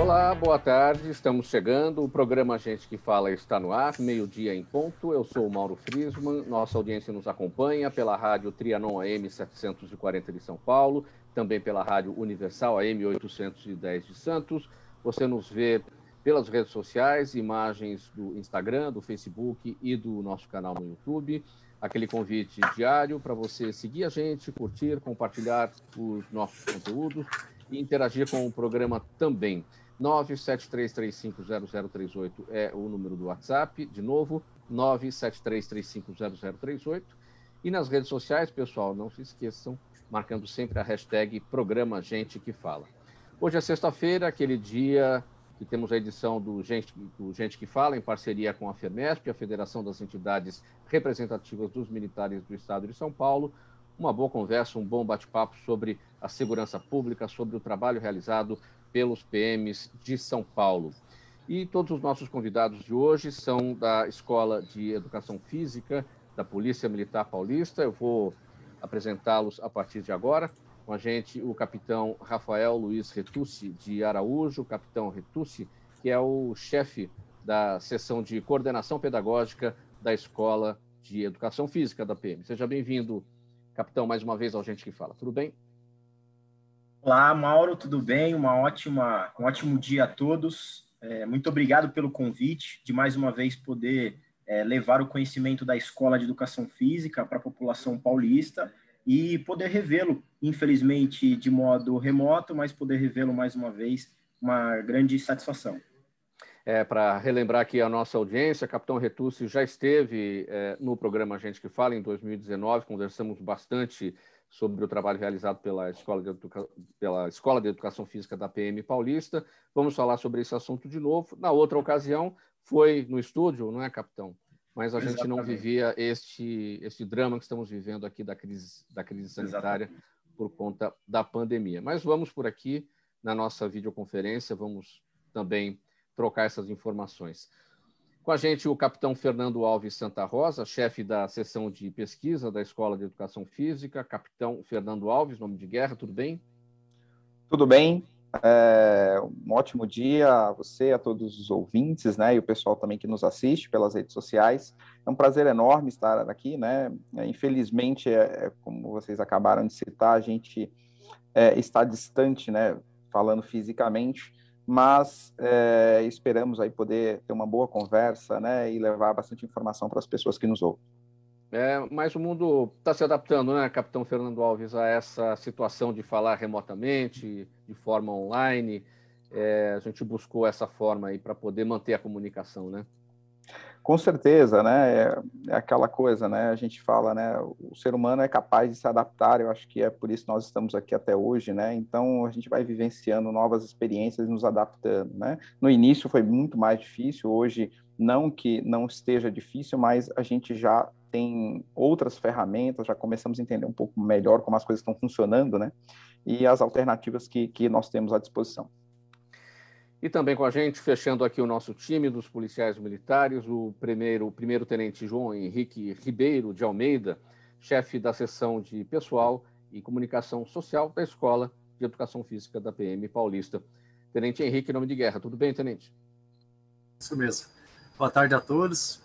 Olá, boa tarde. Estamos chegando. O programa Gente que Fala está no ar, meio-dia em ponto. Eu sou o Mauro Friesman. Nossa audiência nos acompanha pela rádio Trianon AM 740 de São Paulo, também pela rádio Universal AM 810 de Santos. Você nos vê pelas redes sociais, imagens do Instagram, do Facebook e do nosso canal no YouTube. Aquele convite diário para você seguir a gente, curtir, compartilhar os nossos conteúdos e interagir com o programa também. 973350038 é o número do WhatsApp, de novo, 973350038. E nas redes sociais, pessoal, não se esqueçam, marcando sempre a hashtag Programa Gente que Fala. Hoje é sexta-feira, aquele dia que temos a edição do Gente que Fala, em parceria com a FEMESP, a Federação das Entidades Representativas dos Militares do Estado de São Paulo. Uma boa conversa, um bom bate-papo sobre a segurança pública, sobre o trabalho realizado pelos PMs de São Paulo. E todos os nossos convidados de hoje são da Escola de Educação Física da Polícia Militar Paulista. Eu vou apresentá-los a partir de agora. Com a gente, o capitão Rafael Luiz Retucci de Araújo, o capitão Retucci, que é o chefe da seção de coordenação pedagógica da Escola de Educação Física da PM. Seja bem-vindo, capitão, mais uma vez ao Gente que Fala. Tudo bem? Olá, Mauro, tudo bem? Um ótimo dia a todos. Muito obrigado pelo convite de mais uma vez poder levar o conhecimento da Escola de Educação Física para a população paulista e poder revê-lo, infelizmente de modo remoto, mas poder revê-lo mais uma vez, uma grande satisfação. Para relembrar aqui a nossa audiência, o capitão Retucci já esteve no programa Gente que Fala em 2019, conversamos bastante sobre o trabalho realizado pela Escola de Educação Física da PM Paulista. Vamos falar sobre esse assunto de novo. Na outra ocasião, foi no estúdio, não é, capitão? Mas a gente não vivia este drama que estamos vivendo aqui da crise sanitária por conta da pandemia. Mas vamos por aqui, na nossa videoconferência, vamos também trocar essas informações. Com a gente, o capitão Fernando Alves Santa Rosa, chefe da seção de pesquisa da Escola de Educação Física. Capitão Fernando Alves, nome de guerra, tudo bem? Tudo bem. Um ótimo dia a você, a todos os ouvintes, né, e o pessoal também que nos assiste pelas redes sociais. É um prazer enorme estar aqui, né? Infelizmente, como vocês acabaram de citar, a gente está distante, né, falando fisicamente, mas esperamos aí poder ter uma boa conversa, né, e levar bastante informação para as pessoas que nos ouvem. Mas o mundo está se adaptando, né, capitão Fernando Alves, a essa situação de falar remotamente, de forma online. A gente buscou essa forma aí para poder manter a comunicação, né? Com certeza, né? É aquela coisa, né? A gente fala, né? O ser humano é capaz de se adaptar. Eu acho que é por isso que nós estamos aqui até hoje, né? Então a gente vai vivenciando novas experiências e nos adaptando, né? No início foi muito mais difícil. Hoje não que não esteja difícil, mas a gente já tem outras ferramentas, já começamos a entender um pouco melhor como as coisas estão funcionando, né? E as alternativas que nós temos à disposição. E também com a gente, fechando aqui o nosso time dos policiais militares, o primeiro-tenente João Henrique Ribeiro de Almeida, chefe da seção de pessoal e comunicação social da Escola de Educação Física da PM Paulista. Tenente Henrique, nome de guerra. Tudo bem, tenente? Isso mesmo. Boa tarde a todos.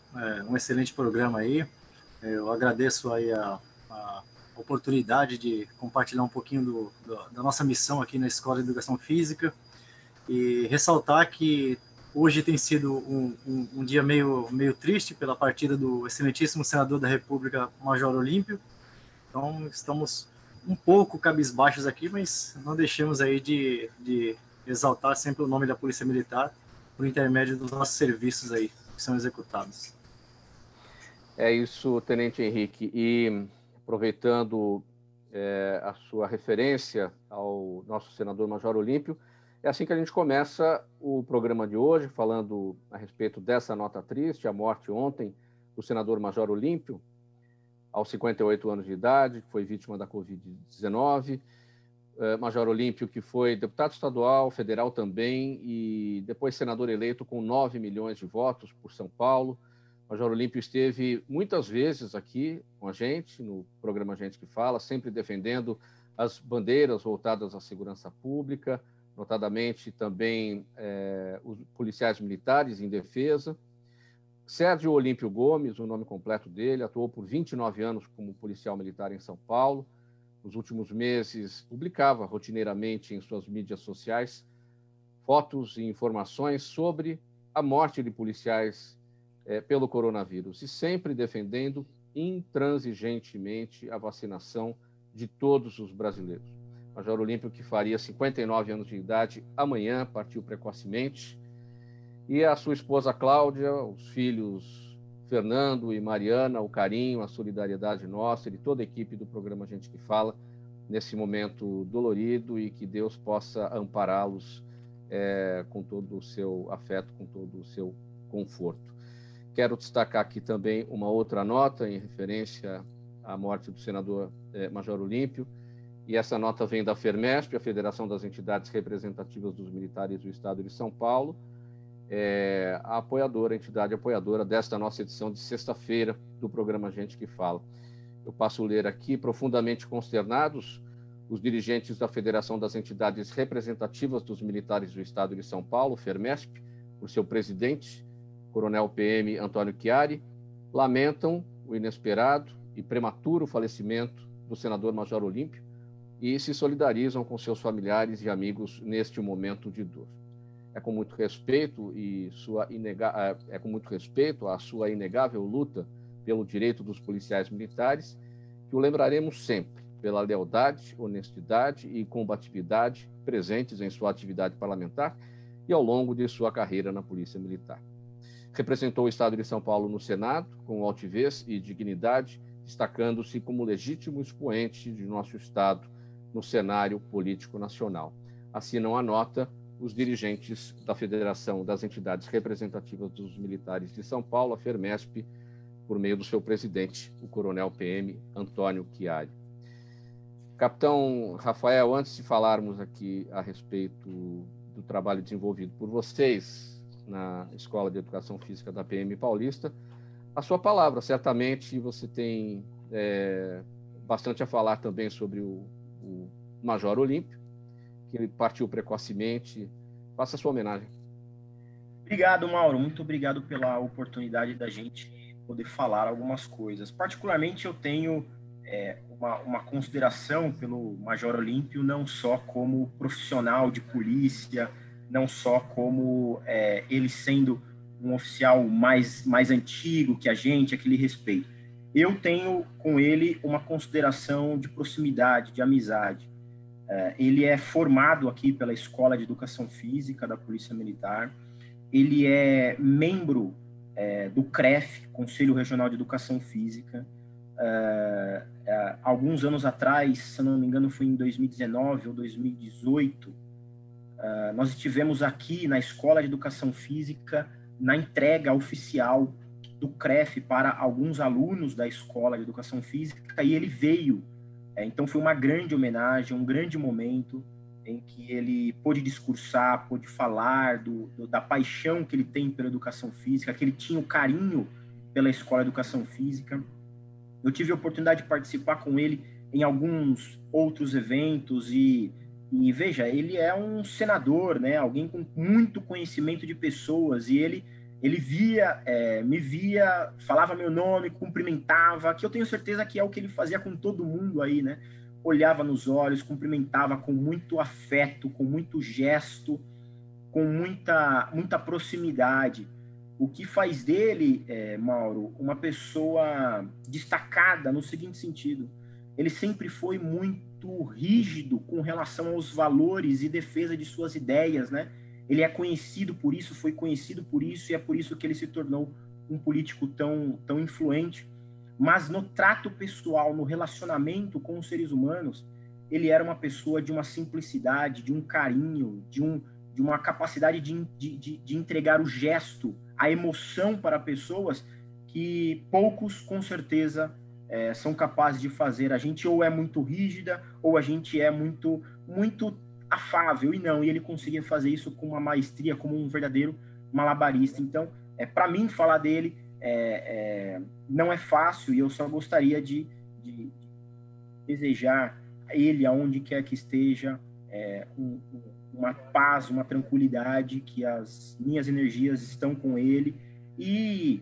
Um excelente programa aí. Eu agradeço aí a oportunidade de compartilhar um pouquinho da nossa missão aqui na Escola de Educação Física. E ressaltar que hoje tem sido um dia meio triste pela partida do excelentíssimo senador da República, Major Olímpio. Então, estamos um pouco cabisbaixos aqui, mas não deixemos aí de exaltar sempre o nome da Polícia Militar por intermédio dos nossos serviços aí que são executados. É isso, tenente Henrique. E aproveitando a sua referência ao nosso senador Major Olímpio, é assim que a gente começa o programa de hoje, falando a respeito dessa nota triste, a morte ontem do senador Major Olímpio, aos 58 anos de idade, que foi vítima da Covid-19. Major Olímpio, que foi deputado estadual, federal também, e depois senador eleito com 9 milhões de votos por São Paulo. Major Olímpio esteve muitas vezes aqui com a gente, no programa Gente que Fala, sempre defendendo as bandeiras voltadas à segurança pública, notadamente também os policiais militares em defesa. Sérgio Olímpio Gomes, o nome completo dele, atuou por 29 anos como policial militar em São Paulo. Nos últimos meses, publicava rotineiramente em suas mídias sociais fotos e informações sobre a morte de policiais pelo coronavírus e sempre defendendo intransigentemente a vacinação de todos os brasileiros. Major Olímpio, que faria 59 anos de idade amanhã, partiu precocemente, e a sua esposa Cláudia, os filhos Fernando e Mariana, o carinho, a solidariedade nossa e de toda a equipe do programa Gente que Fala, nesse momento dolorido, e que Deus possa ampará-los com todo o seu afeto, com todo o seu conforto. Quero destacar aqui também uma outra nota em referência à morte do senador Major Olímpio, e essa nota vem da FERMESP, a Federação das Entidades Representativas dos Militares do Estado de São Paulo, a entidade apoiadora desta nossa edição de sexta-feira do programa Gente que Fala. Eu passo a ler aqui: profundamente consternados, os dirigentes da Federação das Entidades Representativas dos Militares do Estado de São Paulo, FERMESP, por seu presidente, Coronel PM Antônio Chiari, lamentam o inesperado e prematuro falecimento do senador Major Olímpio e se solidarizam com seus familiares e amigos neste momento de dor. É com muito respeito à sua inegável luta pelo direito dos policiais militares que o lembraremos sempre pela lealdade, honestidade e combatividade presentes em sua atividade parlamentar e ao longo de sua carreira na Polícia Militar. Representou o Estado de São Paulo no Senado com altivez e dignidade, destacando-se como legítimo expoente de nosso Estado no cenário político nacional. Assinam a nota os dirigentes da Federação das Entidades Representativas dos Militares de São Paulo, a FERMESP, por meio do seu presidente, o Coronel PM Antônio Chiari. Capitão Rafael, antes de falarmos aqui a respeito do trabalho desenvolvido por vocês na Escola de Educação Física da PM Paulista, a sua palavra. Certamente você tem bastante a falar também sobre o Major Olímpio, que partiu precocemente. Faça a sua homenagem. Obrigado, Mauro. Muito obrigado pela oportunidade da gente poder falar algumas coisas. Particularmente, eu tenho uma consideração pelo Major Olímpio, não só como profissional de polícia, não só como ele sendo um oficial mais antigo que a gente, aquele respeito. Eu tenho com ele uma consideração de proximidade, de amizade. Ele é formado aqui pela Escola de Educação Física da Polícia Militar. Ele é membro do CREF, Conselho Regional de Educação Física. Alguns anos atrás, se não me engano, foi em 2019 ou 2018, nós estivemos aqui na Escola de Educação Física na entrega oficial do CREF para alguns alunos da Escola de Educação Física, e ele veio. Então foi uma grande homenagem, um grande momento em que ele pôde discursar, pôde falar da paixão que ele tem pela educação física, que ele tinha o carinho pela Escola de Educação Física. Eu tive a oportunidade de participar com ele em alguns outros eventos e veja, ele é um senador, né? Alguém com muito conhecimento de pessoas, e ele me via, falava meu nome, cumprimentava, que eu tenho certeza que é o que ele fazia com todo mundo aí, né? Olhava nos olhos, cumprimentava com muito afeto, com muito gesto, com muita proximidade. O que faz dele, Mauro, uma pessoa destacada no seguinte sentido: ele sempre foi muito rígido com relação aos valores e defesa de suas ideias, né? Ele é conhecido por isso, foi conhecido por isso, e é por isso que ele se tornou um político tão influente. Mas no trato pessoal, no relacionamento com os seres humanos, ele era uma pessoa de uma simplicidade, de um carinho, de uma capacidade de entregar o gesto, a emoção para pessoas que poucos, com certeza, são capazes de fazer. A gente ou é muito rígida, ou a gente é muito afável, e ele conseguia fazer isso com uma maestria, como um verdadeiro malabarista. Então, para mim, falar dele não é fácil, e eu só gostaria de desejar a ele, aonde quer que esteja, um uma paz, uma tranquilidade, que as minhas energias estão com ele, e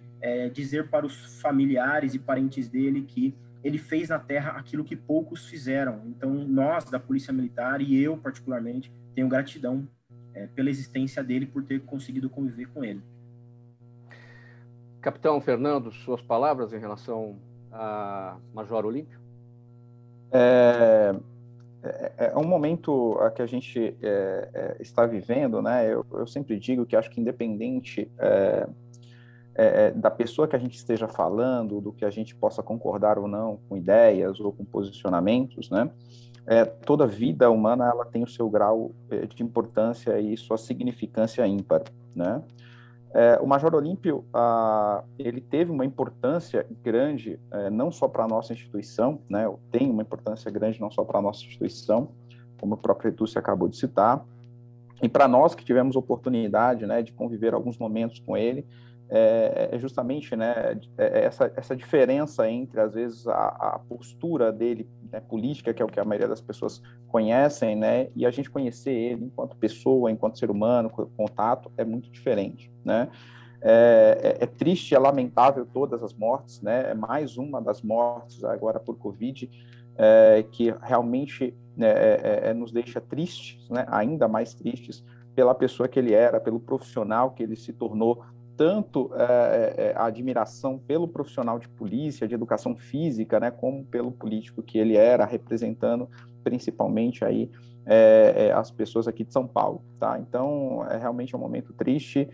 dizer para os familiares e parentes dele que ele fez na Terra aquilo que poucos fizeram. Então, nós, da Polícia Militar, e eu, particularmente, tenho gratidão pela existência dele, por ter conseguido conviver com ele. Capitão Fernando, suas palavras em relação a Major Olímpio? É um momento que a gente está vivendo, né? Eu sempre digo que acho que independente da pessoa que a gente esteja falando, do que a gente possa concordar ou não com ideias ou com posicionamentos, né? Toda vida humana ela tem o seu grau de importância e sua significância ímpar, né? O Major Olímpio, ele teve uma importância grande, não só para a nossa instituição, né? Tem uma importância grande não só para a nossa instituição, como o próprio Retúcio acabou de citar, e para nós que tivemos oportunidade, né, de conviver alguns momentos com ele, justamente, né, essa diferença entre, às vezes, a postura dele, né, política, que é o que a maioria das pessoas conhecem, né, e a gente conhecer ele enquanto pessoa, enquanto ser humano, contato, é muito diferente, né. É triste, é lamentável todas as mortes, né, é mais uma das mortes agora por Covid, que realmente nos deixa tristes, né, ainda mais tristes, pela pessoa que ele era, pelo profissional que ele se tornou, tanto a admiração pelo profissional de polícia, de educação física, né, como pelo político que ele era, representando principalmente aí as pessoas aqui de São Paulo, tá? Então, realmente é um momento triste,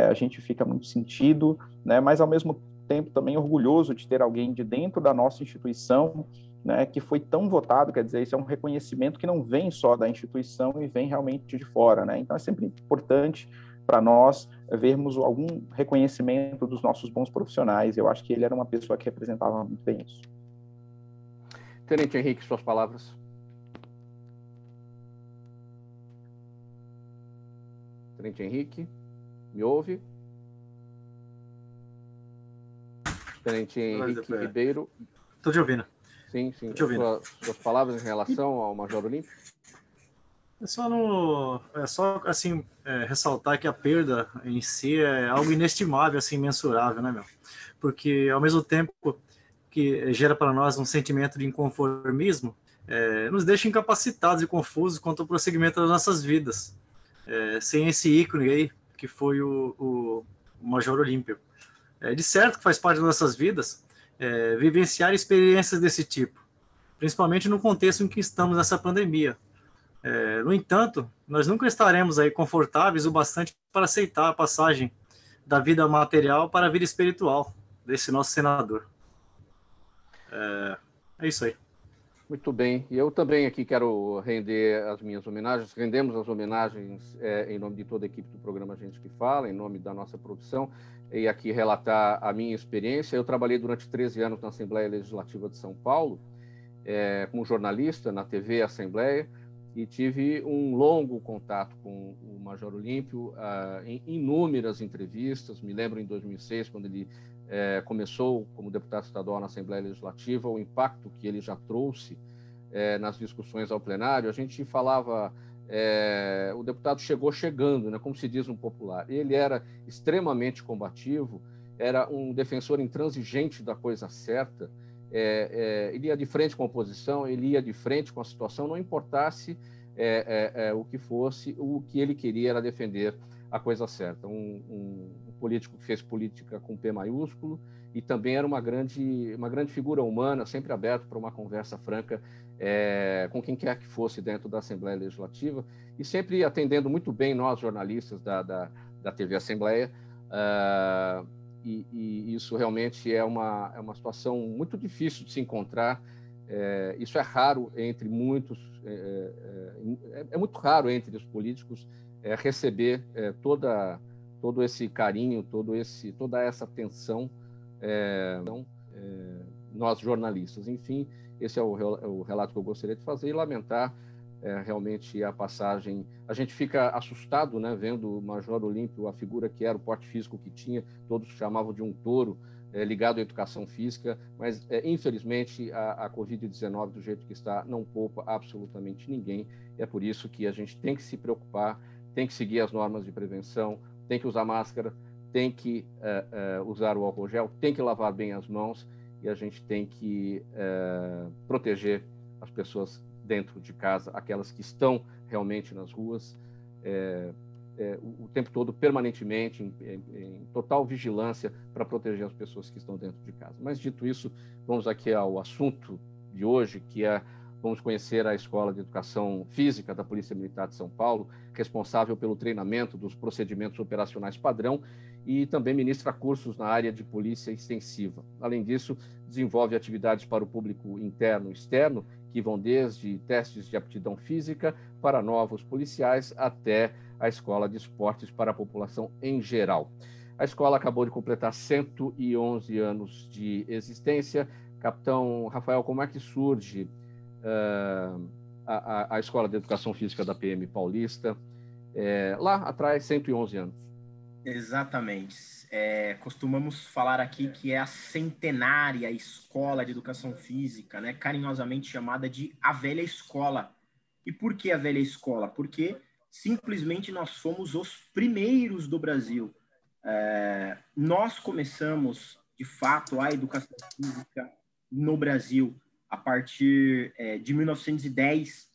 a gente fica muito sentido, né, mas ao mesmo tempo também orgulhoso de ter alguém de dentro da nossa instituição, né, que foi tão votado, quer dizer, isso é um reconhecimento que não vem só da instituição e vem realmente de fora, né? Então é sempre importante para nós vermos algum reconhecimento dos nossos bons profissionais. Eu acho que ele era uma pessoa que representava muito bem isso. Tenente Henrique, suas palavras. Tenente Henrique, me ouve? Tenente Henrique Ribeiro. Estou te ouvindo. Sim. Suas palavras em relação ao Major Olímpio? Ressaltar que a perda em si é algo inestimável, assim, mensurável, né, meu? Porque, ao mesmo tempo que gera para nós um sentimento de inconformismo, nos deixa incapacitados e confusos quanto ao prosseguimento das nossas vidas, sem esse ícone aí, que foi o Major Olímpio. De certo que faz parte das nossas vidas vivenciar experiências desse tipo, principalmente no contexto em que estamos nessa pandemia. No entanto, nós nunca estaremos aí confortáveis o bastante para aceitar a passagem da vida material para a vida espiritual desse nosso senador. É isso aí. Muito bem. E eu também aqui quero render as minhas homenagens. Rendemos as homenagens em nome de toda a equipe do programa Gente que Fala, em nome da nossa produção, e aqui relatar a minha experiência. Eu trabalhei durante 13 anos na Assembleia Legislativa de São Paulo, como jornalista na TV Assembleia, e tive um longo contato com o Major Olímpio em inúmeras entrevistas. Me lembro em 2006, quando ele começou como deputado estadual na Assembleia Legislativa, o impacto que ele já trouxe nas discussões ao plenário. A gente falava, o deputado chegou chegando, né, como se diz no popular. Ele era extremamente combativo, era um defensor intransigente da coisa certa. Ele ia de frente com a oposição, ele ia de frente com a situação, não importasse o que fosse, o que ele queria era defender a coisa certa. Um político que fez política com P maiúsculo e também era uma grande figura humana, sempre aberto para uma conversa franca com quem quer que fosse dentro da Assembleia Legislativa, e sempre atendendo muito bem nós, jornalistas da TV Assembleia. E isso realmente é uma situação muito difícil de se encontrar. Isso é raro entre muitos, é muito raro entre os políticos receber todo esse carinho, toda essa atenção, nós jornalistas. Enfim, esse é o relato que eu gostaria de fazer e lamentar realmente a passagem. A gente fica assustado, né, vendo o Major Olímpio, a figura que era, o porte físico que tinha, todos chamavam de um touro, ligado à educação física, mas, infelizmente, a Covid-19, do jeito que está, não poupa absolutamente ninguém. É por isso que a gente tem que se preocupar, tem que seguir as normas de prevenção, tem que usar máscara, tem que usar o álcool gel, tem que lavar bem as mãos e a gente tem que proteger as pessoas dentro de casa, aquelas que estão realmente nas ruas, o tempo todo, permanentemente, em total vigilância para proteger as pessoas que estão dentro de casa. Mas, dito isso, vamos aqui ao assunto de hoje, que vamos conhecer a Escola de Educação Física da Polícia Militar de São Paulo, responsável pelo treinamento dos procedimentos operacionais padrão e também ministra cursos na área de polícia extensiva. Além disso, desenvolve atividades para o público interno e externo, que vão desde testes de aptidão física para novos policiais até a escola de esportes para a população em geral. A escola acabou de completar 111 anos de existência. Capitão Rafael, como é que surge a Escola de Educação Física da PM Paulista, lá atrás, 111 anos? Exatamente. Costumamos falar aqui que é a centenária Escola de Educação Física, né, carinhosamente chamada de a Velha Escola. E por que a Velha Escola? Porque simplesmente nós fomos os primeiros do Brasil. Nós começamos, de fato, a educação física no Brasil a partir de 1910,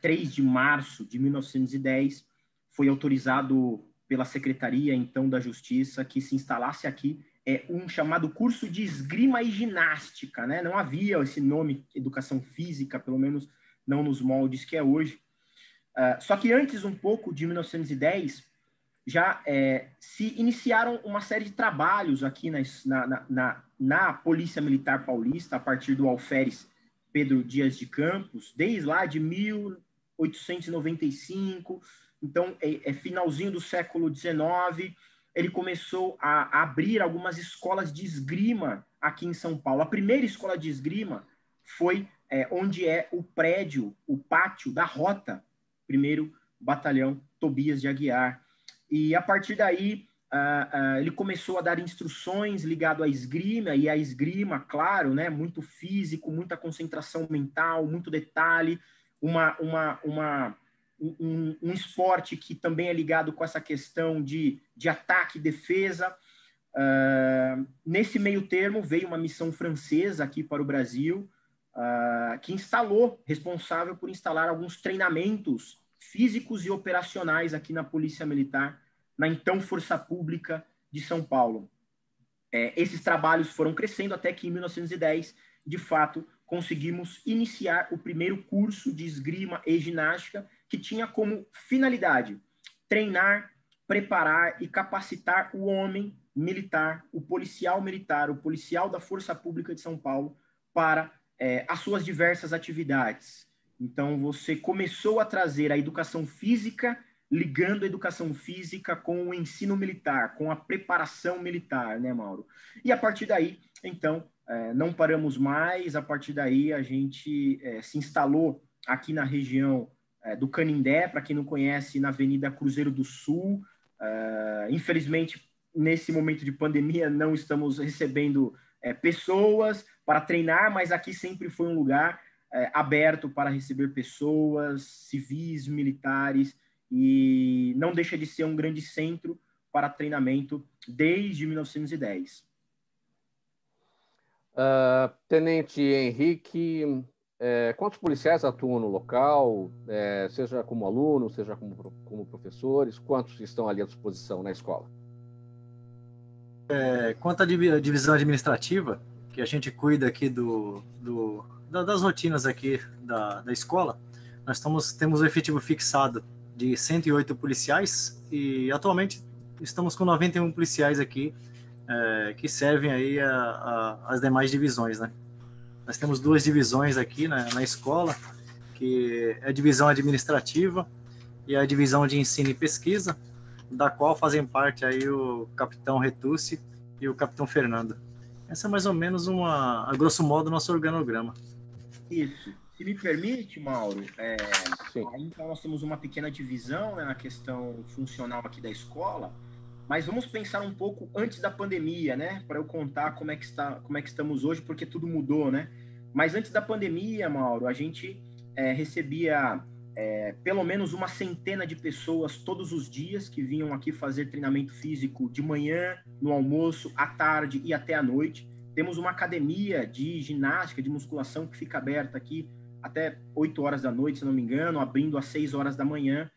3 de março de 1910, foi autorizado pela Secretaria, então, da Justiça, que se instalasse aqui um chamado curso de esgrima e ginástica, né? Não havia esse nome, educação física, pelo menos não nos moldes que é hoje. Só que antes, um pouco, de 1910, já se iniciaram uma série de trabalhos aqui na Polícia Militar Paulista, a partir do alferes Pedro Dias de Campos, desde lá de 1895, então finalzinho do século XIX, ele começou a abrir algumas escolas de esgrima aqui em São Paulo. A primeira escola de esgrima foi onde o prédio, o pátio da Rota, 1º Batalhão Tobias de Aguiar. E a partir daí, ele começou a dar instruções ligado à esgrima, e a esgrima, claro, né, muito físico, muita concentração mental, muito detalhe, um esporte que também é ligado com essa questão de ataque e defesa. Nesse meio termo, veio uma missão francesa aqui para o Brasil, que responsável por instalar alguns treinamentos físicos e operacionais aqui na Polícia Militar, na então Força Pública de São Paulo. Esses trabalhos foram crescendo até que em 1910, de fato, conseguimos iniciar o primeiro curso de esgrima e ginástica, que tinha como finalidade treinar, preparar e capacitar o homem militar, o policial da Força Pública de São Paulo para as suas diversas atividades. Então, você começou a trazer a educação física, ligando a educação física com o ensino militar, com a preparação militar, né, Mauro? E a partir daí, então, não paramos mais. A partir daí, a gente se instalou aqui na região do Canindé, para quem não conhece, na Avenida Cruzeiro do Sul. Infelizmente, nesse momento de pandemia, não estamos recebendo pessoas para treinar, mas aqui sempre foi um lugar aberto para receber pessoas, civis, militares, e não deixa de ser um grande centro para treinamento desde 1910. Tenente Henrique, quantos policiais atuam no local, seja como aluno, seja como professores? Quantos estão ali à disposição na escola? Quanto à divisão administrativa, que a gente cuida aqui das rotinas aqui da escola, nós temos o efetivo fixado de 108 policiais e atualmente estamos com 91 policiais aqui que servem aí as demais divisões, né? Nós temos 2 divisões aqui na escola, que é a divisão administrativa e a divisão de ensino e pesquisa, da qual fazem parte aí o capitão Retucci e o capitão Fernando. Essa é mais ou menos a grosso modo, o nosso organograma. Isso. Se me permite, Mauro, então nós temos uma pequena divisão, né, na questão funcional aqui da escola. Mas vamos pensar um pouco antes da pandemia, né? Para eu contar como é que estamos hoje, porque tudo mudou, né? Mas antes da pandemia, Mauro, a gente recebia pelo menos uma centena de pessoas todos os dias que vinham aqui fazer treinamento físico de manhã, no almoço, à tarde e até à noite. Temos uma academia de ginástica, de musculação que fica aberta aqui até 8 horas da noite, se não me engano, abrindo às 6 horas da manhã.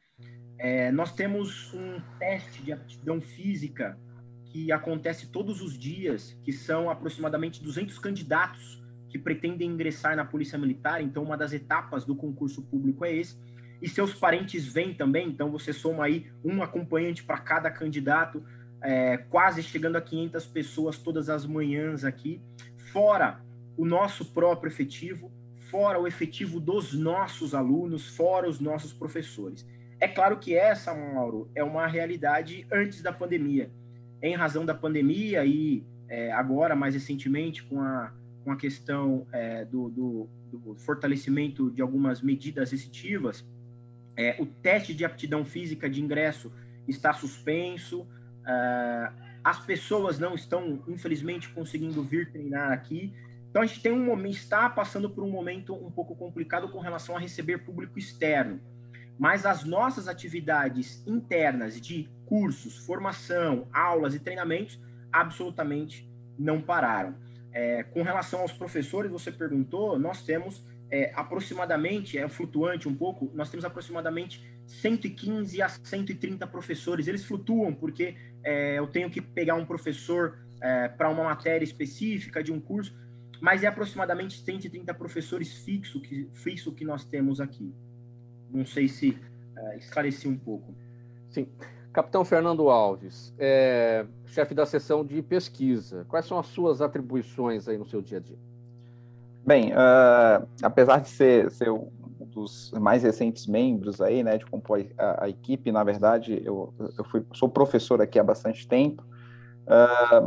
Nós temos um teste de aptidão física que acontece todos os dias, que são aproximadamente 200 candidatos que pretendem ingressar na Polícia Militar. Então, uma das etapas do concurso público é esse. E seus parentes vêm também, então você soma aí um acompanhante para cada candidato, quase chegando a 500 pessoas todas as manhãs aqui, fora o nosso próprio efetivo, fora o efetivo dos nossos alunos, fora os nossos professores. É claro que essa, Mauro, é uma realidade antes da pandemia. Em razão da pandemia e agora, mais recentemente, com a questão do fortalecimento de algumas medidas restritivas, o teste de aptidão física de ingresso está suspenso, as pessoas não estão, infelizmente, conseguindo vir treinar aqui. Então, a gente está passando por um momento um pouco complicado com relação a receber público externo. Mas as nossas atividades internas de cursos, formação, aulas e treinamentos absolutamente não pararam. Com relação aos professores, você perguntou, nós temos aproximadamente, flutuante um pouco, nós temos aproximadamente 115 a 130 professores. Eles flutuam porque eu tenho que pegar um professor para uma matéria específica de um curso, mas é aproximadamente 130 professores fixo que nós temos aqui. Não sei se esclareci um pouco. Sim. Capitão Fernando Alves, chefe da seção de pesquisa, quais são as suas atribuições aí no seu dia a dia? Bem, apesar de ser um dos mais recentes membros aí, né, de compor a equipe, na verdade, eu sou professor aqui há bastante tempo,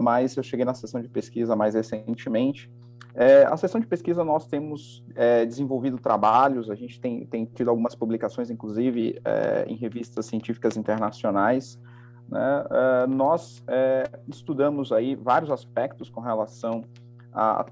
mas eu cheguei na seção de pesquisa mais recentemente. A seção de pesquisa nós temos desenvolvido trabalhos, a gente tem tido algumas publicações, inclusive em revistas científicas internacionais, né? Nós estudamos aí vários aspectos com relação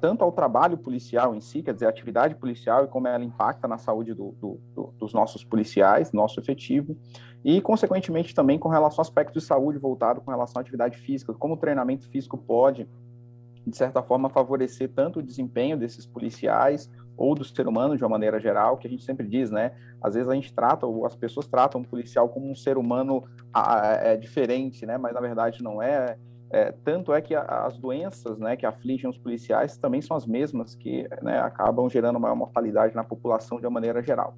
tanto ao trabalho policial em si, quer dizer, a atividade policial e como ela impacta na saúde dos nossos policiais, nosso efetivo, e, consequentemente, também com relação a aspectos de saúde voltado com relação à atividade física, como o treinamento físico pode, de certa forma, favorecer tanto o desempenho desses policiais ou do ser humano de uma maneira geral, que a gente sempre diz, né? Às vezes as pessoas tratam o policial como um ser humano diferente, né? Mas, na verdade, não é. Tanto é que as doenças, né, que afligem os policiais também são as mesmas que, né, acabam gerando maior mortalidade na população de uma maneira geral.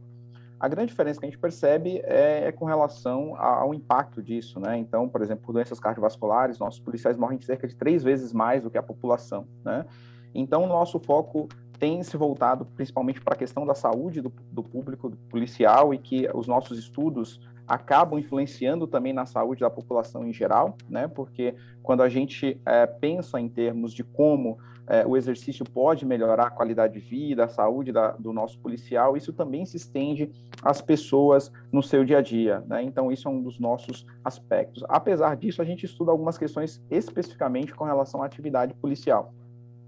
A grande diferença que a gente percebe é com relação ao impacto disso, né? Então, por exemplo, por doenças cardiovasculares, nossos policiais morrem cerca de 3 vezes mais do que a população, né? Então, o nosso foco tem se voltado principalmente para a questão da saúde do público do policial, e que os nossos estudos acabam influenciando também na saúde da população em geral, né? Porque quando a gente pensa em termos de como o exercício pode melhorar a qualidade de vida, a saúde do nosso policial, isso também se estende às pessoas no seu dia a dia, né? Então, isso é um dos nossos aspectos. Apesar disso, a gente estuda algumas questões especificamente com relação à atividade policial,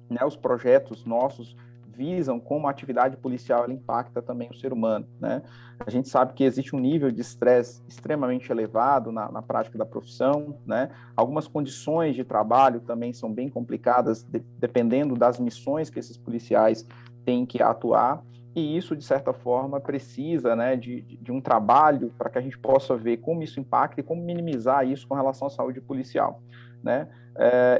né? Os projetos nossos visam como a atividade policial ela impacta também o ser humano, né? A gente sabe que existe um nível de estresse extremamente elevado na prática da profissão, né? Algumas condições de trabalho também são bem complicadas, dependendo das missões que esses policiais têm que atuar, e isso, de certa forma, precisa, né, de um trabalho para que a gente possa ver como isso impacta e como minimizar isso com relação à saúde policial, né?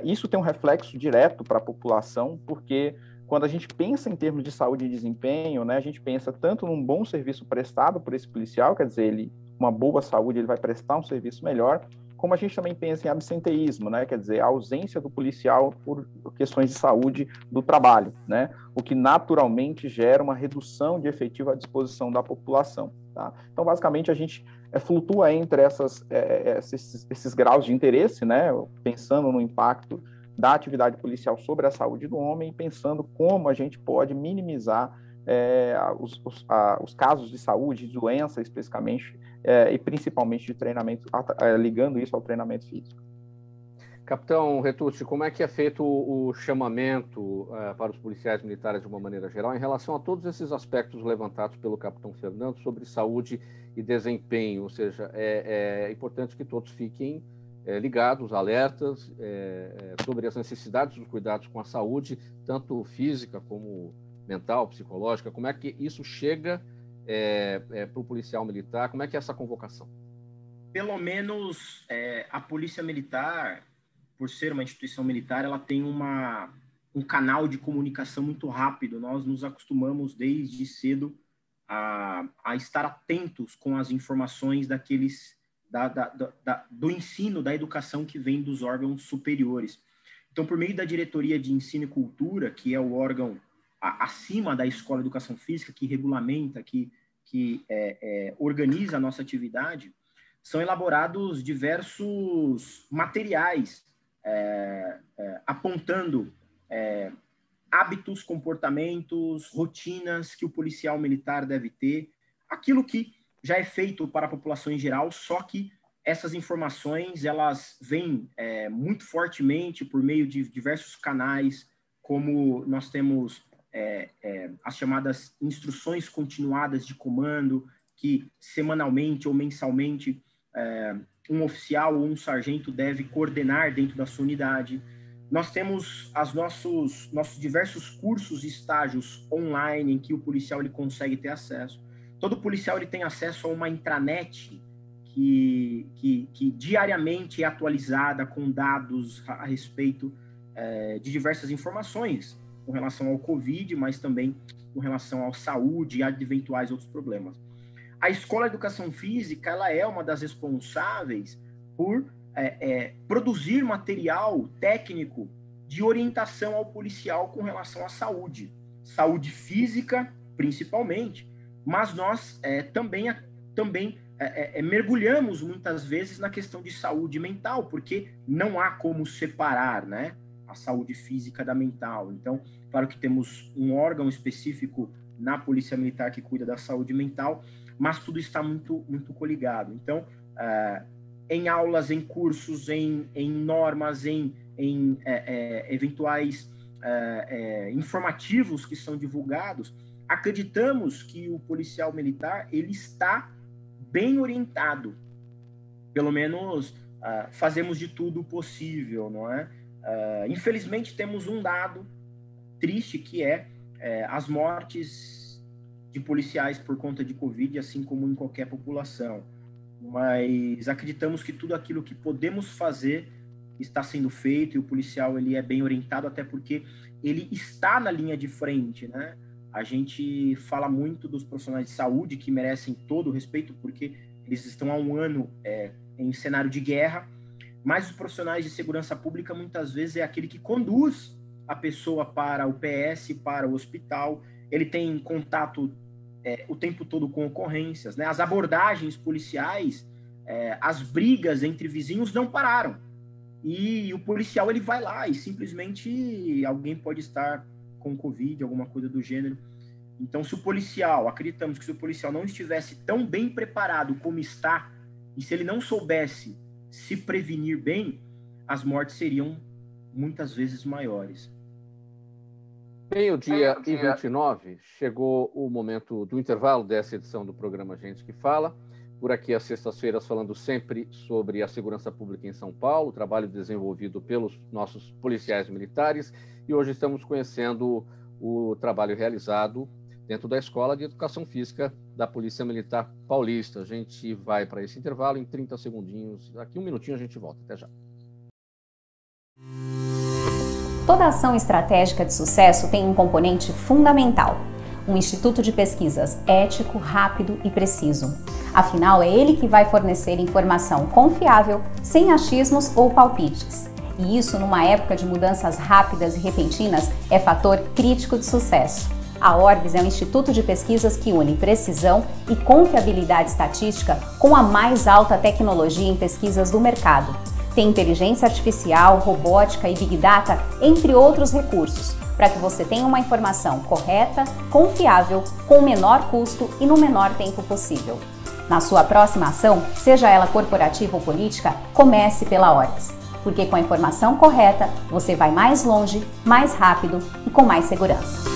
Isso tem um reflexo direto para a população, porque quando a gente pensa em termos de saúde e desempenho, né, a gente pensa tanto num bom serviço prestado por esse policial, quer dizer, uma boa saúde, ele vai prestar um serviço melhor, como a gente também pensa em absenteísmo, né, quer dizer, a ausência do policial por questões de saúde do trabalho, né, o que naturalmente gera uma redução de efetivo à disposição da população, tá? Então, basicamente, a gente flutua entre esses graus de interesse, né, pensando no impacto da atividade policial sobre a saúde do homem, pensando como a gente pode minimizar os casos de saúde, de doença especificamente, e principalmente de treinamento, ligando isso ao treinamento físico. Capitão Retucci, como é que é feito o chamamento para os policiais militares de uma maneira geral em relação a todos esses aspectos levantados pelo capitão Fernando sobre saúde e desempenho? Ou seja, é importante que todos fiquem ligados, alertas sobre as necessidades dos cuidados com a saúde, tanto física como mental, psicológica. Como é que isso chega para o policial militar? Como é que é essa convocação? Pelo menos a Polícia Militar, por ser uma instituição militar, ela tem um canal de comunicação muito rápido. Nós nos acostumamos desde cedo a estar atentos com as informações do ensino, da educação que vem dos órgãos superiores. Então, por meio da Diretoria de Ensino e Cultura, que é o órgão acima da Escola de Educação Física, que regulamenta, que organiza a nossa atividade, são elaborados diversos materiais apontando hábitos, comportamentos, rotinas que o policial militar deve ter, aquilo que já é feito para a população em geral, só que essas informações elas vêm muito fortemente por meio de diversos canais, como nós temos as chamadas instruções continuadas de comando, que semanalmente ou mensalmente um oficial ou um sargento deve coordenar dentro da sua unidade. Nós temos nossos diversos cursos e estágios online em que o policial ele consegue ter acesso. Todo policial ele tem acesso a uma intranet que diariamente é atualizada com dados a respeito de diversas informações com relação ao Covid, mas também com relação à saúde e a eventuais outros problemas. A Escola de Educação Física ela é uma das responsáveis por produzir material técnico de orientação ao policial com relação à saúde física, principalmente, mas nós também mergulhamos muitas vezes na questão de saúde mental, porque não há como separar, né, a saúde física da mental. Então, claro que temos um órgão específico na Polícia Militar que cuida da saúde mental, mas tudo está muito, muito coligado. Então, em aulas, em cursos, em normas, em eventuais informativos que são divulgados, acreditamos que o policial militar ele está bem orientado. Pelo menos fazemos de tudo possível, não é? Infelizmente, temos um dado triste, que as mortes de policiais por conta de Covid, assim como em qualquer população. Mas acreditamos que tudo aquilo que podemos fazer está sendo feito, e o policial ele é bem orientado, até porque ele está na linha de frente, né? A gente fala muito dos profissionais de saúde, que merecem todo o respeito, porque eles estão há um ano em cenário de guerra, mas os profissionais de segurança pública, muitas vezes, é aquele que conduz a pessoa para o PS, para o hospital. Ele tem contato o tempo todo com ocorrências, né? As abordagens policiais, as brigas entre vizinhos não pararam. E o policial ele vai lá e simplesmente alguém pode estar com Covid, alguma coisa do gênero. Então, acreditamos que se o policial não estivesse tão bem preparado como está, e se ele não soubesse se prevenir bem, as mortes seriam muitas vezes maiores. Meio-dia e 29, chegou o momento do intervalo dessa edição do programa Gente que Fala. Por aqui, às sextas-feiras, falando sempre sobre a segurança pública em São Paulo, o trabalho desenvolvido pelos nossos policiais militares. E hoje estamos conhecendo o trabalho realizado dentro da Escola de Educação Física da Polícia Militar Paulista. A gente vai para esse intervalo em 30 segundinhos. Daqui um minutinho a gente volta. Até já. Toda ação estratégica de sucesso tem um componente fundamental: um instituto de pesquisas ético, rápido e preciso. Afinal, é ele que vai fornecer informação confiável, sem achismos ou palpites. E isso, numa época de mudanças rápidas e repentinas, é fator crítico de sucesso. A Orbis é um instituto de pesquisas que une precisão e confiabilidade estatística com a mais alta tecnologia em pesquisas do mercado. Tem inteligência artificial, robótica e Big Data, entre outros recursos, para que você tenha uma informação correta, confiável, com o menor custo e no menor tempo possível. Na sua próxima ação, seja ela corporativa ou política, comece pela Orbis. porque com a informação correta, você vai mais longe, mais rápido e com mais segurança.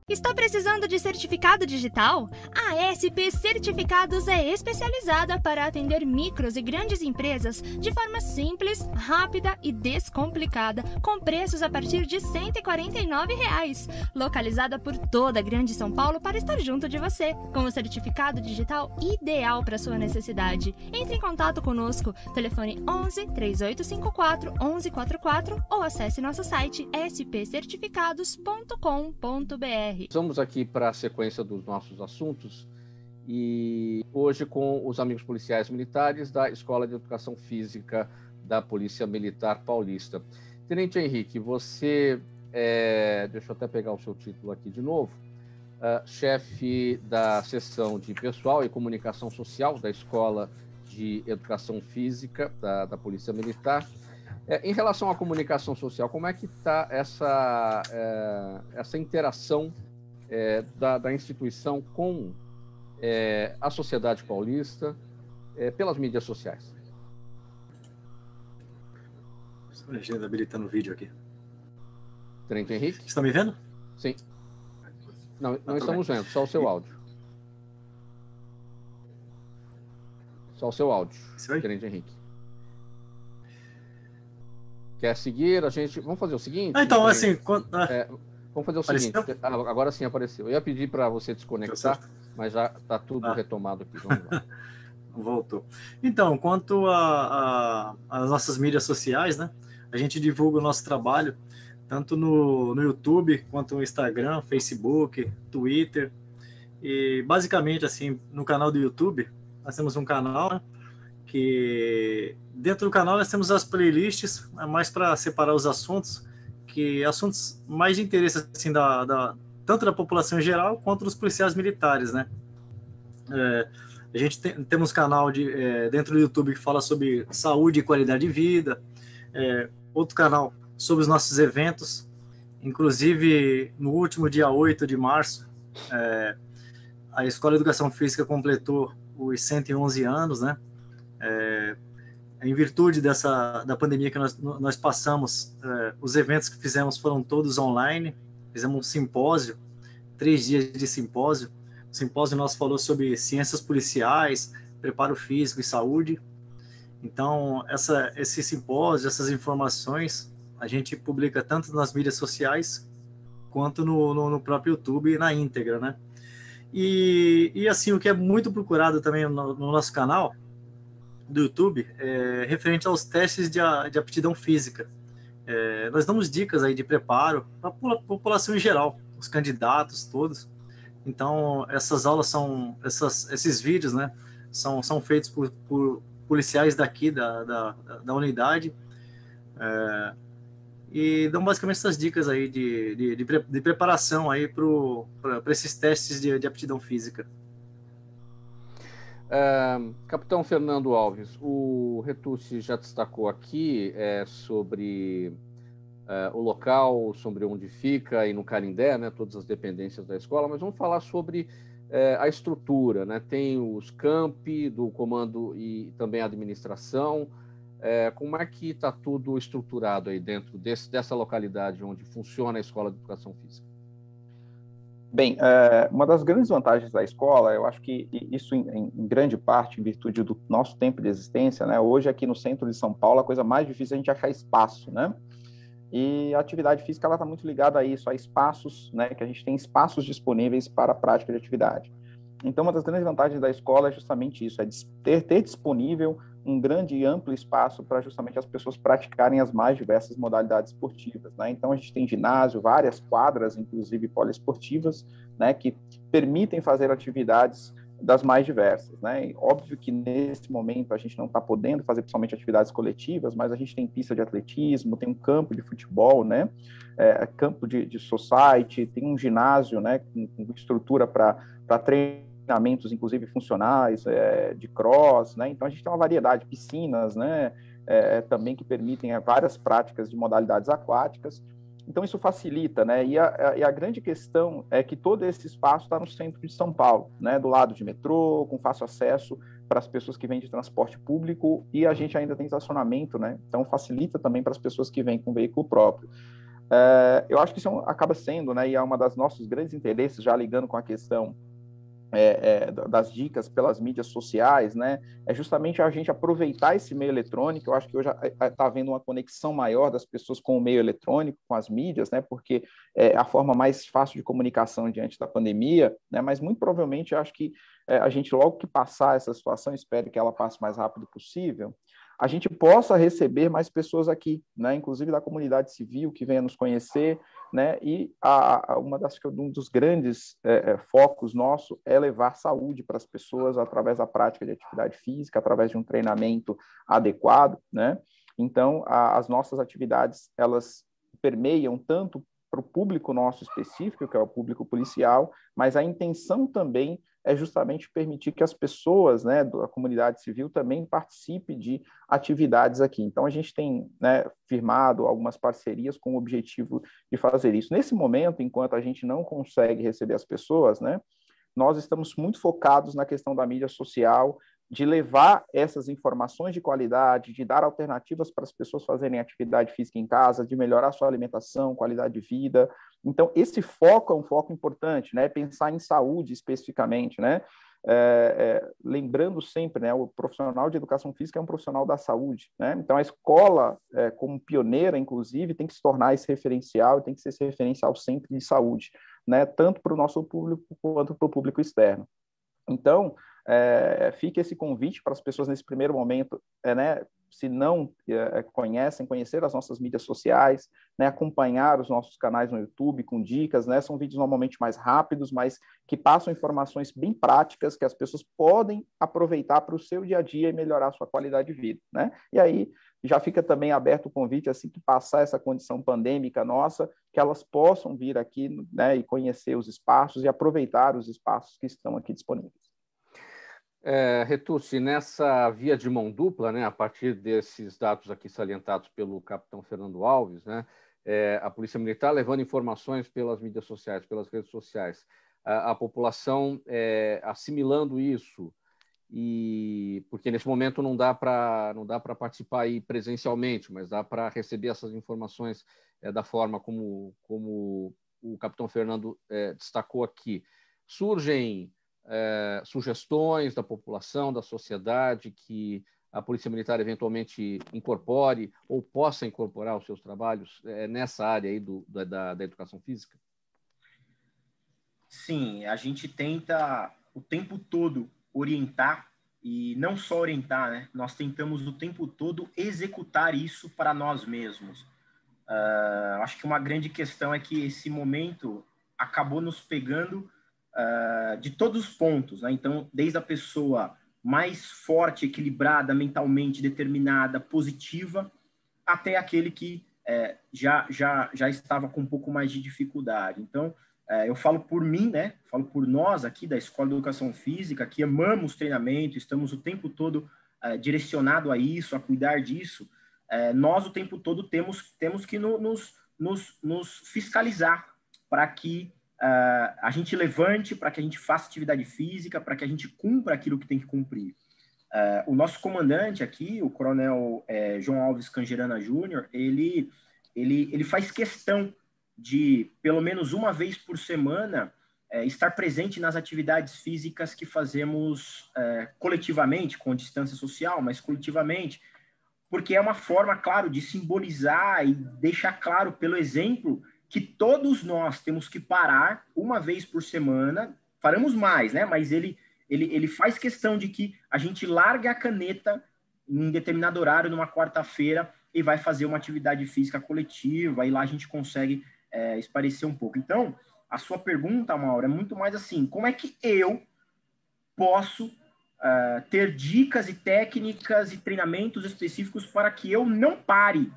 Está precisando de certificado digital? A SP Certificados é especializada para atender micros e grandes empresas de forma simples, rápida e descomplicada, com preços a partir de R$ 149. Localizada por toda a Grande São Paulo para estar junto de você, com o certificado digital ideal para sua necessidade. Entre em contato conosco, telefone 11 3854 1144 ou acesse nosso site spcertificados.com.br. Vamos aqui para a sequência dos nossos assuntos e hoje com os amigos policiais militares da Escola de Educação Física da Polícia Militar Paulista. Tenente Henrique, você deixa eu até pegar o seu título aqui de novo, chefe da seção de pessoal e comunicação social da Escola de Educação Física da Polícia Militar. Em relação à comunicação social, como é que está essa interação da instituição com a sociedade paulista pelas mídias sociais? Estou habilitando o vídeo aqui. Tenente Henrique? Você está me vendo? Sim. Não estamos vendo, só o seu áudio. Só o seu áudio, Tenente Henrique. Quer seguir? Vamos fazer o seguinte? Então, assim... Vamos fazer o seguinte. Agora sim apareceu. Eu ia pedir para você desconectar, mas já está tudo retomado aqui. Vamos lá. Voltou. Então, quanto às nossas mídias sociais, né? A gente divulga o nosso trabalho tanto no YouTube, quanto no Instagram, Facebook, Twitter. E, basicamente, assim, no canal do YouTube, nós temos um canal, né, que dentro do canal nós temos as playlists, mais para separar os assuntos, que assuntos mais de interesse assim, tanto da população em geral quanto dos policiais militares, né? A gente temos canal dentro do YouTube que fala sobre saúde e qualidade de vida, outro canal sobre os nossos eventos, inclusive no último dia 8 de março, a Escola de Educação Física completou os 111 anos, né? Em virtude da pandemia que nós passamos, os eventos que fizemos foram todos online. Fizemos um simpósio, 3 dias de simpósio. O simpósio nosso falou sobre ciências policiais, preparo físico e saúde. Então, esse simpósio, essas informações, a gente publica tanto nas mídias sociais quanto no próprio YouTube na íntegra, né? E assim, o que é muito procurado também no nosso canal do YouTube referente aos testes de aptidão física. Nós damos dicas aí de preparo para a população em geral, os candidatos todos. Então, essas aulas esses vídeos, né, são feitos por policiais daqui da unidade, e dão basicamente essas dicas aí de preparação aí para esses testes de aptidão física. Capitão Fernando Alves, o Retucci já destacou aqui sobre o local, sobre onde fica e no Canindé, né, todas as dependências da escola, mas vamos falar sobre a estrutura, né? Tem os campi do comando e também a administração. Como é que está tudo estruturado aí dentro dessa localidade onde funciona a Escola de Educação Física? Bem, uma das grandes vantagens da escola, eu acho que isso em grande parte, em virtude do nosso tempo de existência, né? Hoje aqui no centro de São Paulo, a coisa mais difícil é a gente achar espaço, né? E a atividade física, ela está muito ligada a isso, a espaços, né? Que a gente tem espaços disponíveis para a prática de atividade. Então, uma das grandes vantagens da escola é justamente isso, é ter disponível um grande e amplo espaço para justamente as pessoas praticarem as mais diversas modalidades esportivas, né? Então, a gente tem ginásio, várias quadras, inclusive poliesportivas, né, que permitem fazer atividades das mais diversas, né? E óbvio que nesse momento a gente não está podendo fazer principalmente atividades coletivas, mas a gente tem pista de atletismo, tem um campo de futebol, né? Campo de society, tem um ginásio, né, com estrutura para treinamentos, inclusive funcionais, de cross, né? Então a gente tem uma variedade de piscinas, né? Também que permitem várias práticas de modalidades aquáticas. Então, isso facilita, né? E a grande questão é que todo esse espaço está no centro de São Paulo, né? Do lado de metrô, com fácil acesso para as pessoas que vêm de transporte público, e a gente ainda tem estacionamento, né? Então, facilita também para as pessoas que vêm com veículo próprio. Eu acho que isso acaba sendo, né? E é uma das nossos grandes interesses, já ligando com a questão das dicas pelas mídias sociais, né? É justamente a gente aproveitar esse meio eletrônico. Eu acho que hoje está havendo uma conexão maior das pessoas com o meio eletrônico, com as mídias, né? Porque é a forma mais fácil de comunicação diante da pandemia, né? Mas muito provavelmente eu acho que a gente, logo que passar essa situação, espero que ela passe o mais rápido possível, a gente possa receber mais pessoas aqui, né? Inclusive da comunidade civil que venha nos conhecer, né? E um dos grandes focos nosso é levar saúde para as pessoas através da prática de atividade física, através de um treinamento adequado, né? Então, as nossas atividades, elas permeiam tanto para o público nosso específico, que é o público policial, mas a intenção também é justamente permitir que as pessoas, né, da comunidade civil também participem de atividades aqui. Então, a gente tem, né, firmado algumas parcerias com o objetivo de fazer isso. Nesse momento, enquanto a gente não consegue receber as pessoas, né, nós estamos muito focados na questão da mídia social, de levar essas informações de qualidade, de dar alternativas para as pessoas fazerem atividade física em casa, de melhorar sua alimentação, qualidade de vida. Então, esse foco é um foco importante, né? Pensar em saúde especificamente, né? Lembrando sempre, né? O profissional de educação física é um profissional da saúde, né? Então, a escola, como pioneira, inclusive, tem que se tornar esse referencial e tem que ser esse referencial sempre de saúde, né? Tanto para o nosso público quanto para o público externo. Então, fica esse convite para as pessoas nesse primeiro momento, né, se não conhecer as nossas mídias sociais, né, acompanhar os nossos canais no YouTube com dicas, né, são vídeos normalmente mais rápidos, mas que passam informações bem práticas que as pessoas podem aproveitar para o seu dia a dia e melhorar a sua qualidade de vida, né? E aí já fica também aberto o convite, assim que passar essa condição pandêmica nossa, que elas possam vir aqui, né, e conhecer os espaços e aproveitar os espaços que estão aqui disponíveis. Retucci, nessa via de mão dupla, né, a partir desses dados aqui salientados pelo capitão Fernando Alves, né, a Polícia Militar levando informações pelas mídias sociais, pelas redes sociais, a população assimilando isso, e porque nesse momento não dá para participar aí presencialmente, mas dá para receber essas informações da forma como o capitão Fernando destacou aqui. Surgem sugestões da população, da sociedade, que a Polícia Militar eventualmente incorpore ou possa incorporar os seus trabalhos nessa área aí da educação física? Sim, a gente tenta o tempo todo orientar, e não só orientar, né? Nós tentamos o tempo todo executar isso para nós mesmos. Acho que uma grande questão é que esse momento acabou nos pegando de todos os pontos, né? Então, desde a pessoa mais forte, equilibrada, mentalmente determinada, positiva, até aquele que já estava com um pouco mais de dificuldade. Então, eu falo por mim, né? Falo por nós aqui da Escola de Educação Física, que amamos treinamento, estamos o tempo todo direcionado a isso, a cuidar disso. Nós, o tempo todo, temos que nos fiscalizar para que a gente levante, para que a gente faça atividade física, para que a gente cumpra aquilo que tem que cumprir. O nosso comandante aqui, o coronel João Alves Cangerana Júnior, ele faz questão de, pelo menos uma vez por semana, estar presente nas atividades físicas que fazemos coletivamente, com distância social, mas coletivamente, porque é uma forma, claro, de simbolizar e deixar claro pelo exemplo que todos nós temos que parar uma vez por semana, faremos mais, né? Mas ele faz questão de que a gente largue a caneta em determinado horário, numa quarta-feira, e vai fazer uma atividade física coletiva, e lá a gente consegue esparecer um pouco. Então, a sua pergunta, Mauro, é muito mais assim, como é que eu posso ter dicas e técnicas e treinamentos específicos para que eu não pare?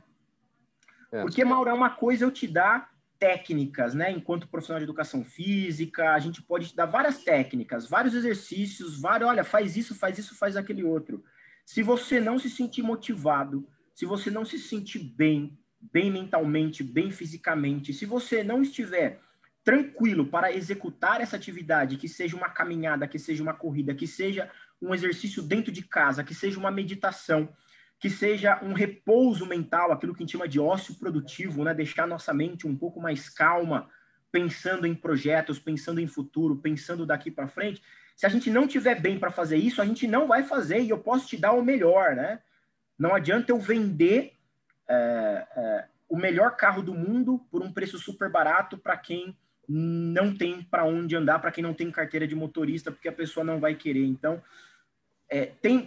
Porque, Mauro, é uma coisa eu te dar técnicas, né? Enquanto profissional de educação física, a gente pode te dar várias técnicas, vários exercícios, olha, faz isso, faz aquele outro. Se você não se sentir motivado, se você não se sentir bem, bem mentalmente, bem fisicamente, se você não estiver tranquilo para executar essa atividade, que seja uma caminhada, que seja uma corrida, que seja um exercício dentro de casa, que seja uma meditação, que seja um repouso mental, aquilo que a gente chama de ócio produtivo, né? Deixar nossa mente um pouco mais calma, pensando em projetos, pensando em futuro, pensando daqui para frente. Se a gente não tiver bem para fazer isso, a gente não vai fazer, e eu posso te dar o melhor, né? Não adianta eu vender o melhor carro do mundo por um preço super barato para quem não tem para onde andar, para quem não tem carteira de motorista, porque a pessoa não vai querer. Então,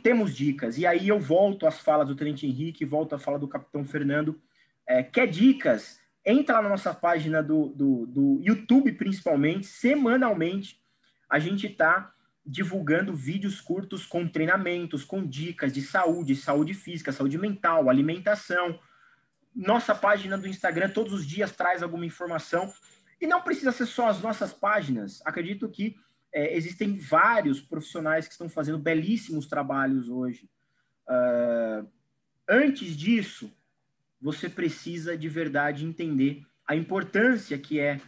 temos dicas. E aí eu volto às falas do Tenente Henrique, volto à fala do Capitão Fernando. Quer dicas? Entra lá na nossa página do YouTube, principalmente, semanalmente, a gente está divulgando vídeos curtos com treinamentos, com dicas de saúde física, saúde mental, alimentação. Nossa página do Instagram todos os dias traz alguma informação. E não precisa ser só as nossas páginas. Acredito que existem vários profissionais que estão fazendo belíssimos trabalhos hoje. Antes disso, você precisa de verdade entender a importância que é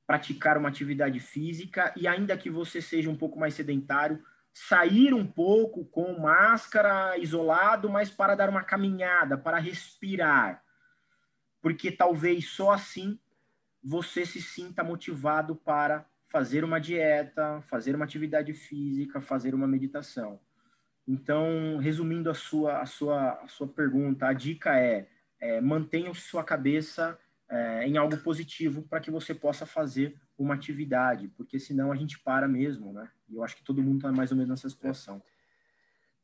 praticar uma atividade física e, ainda que você seja um pouco mais sedentário, sair um pouco com máscara, isolado, mas para dar uma caminhada, para respirar. Porque talvez só assim você se sinta motivado para fazer uma dieta, fazer uma atividade física, fazer uma meditação. Então, resumindo a sua pergunta, a dica mantenha sua cabeça em algo positivo para que você possa fazer uma atividade, porque senão a gente para mesmo, né? E eu acho que todo mundo está mais ou menos nessa situação.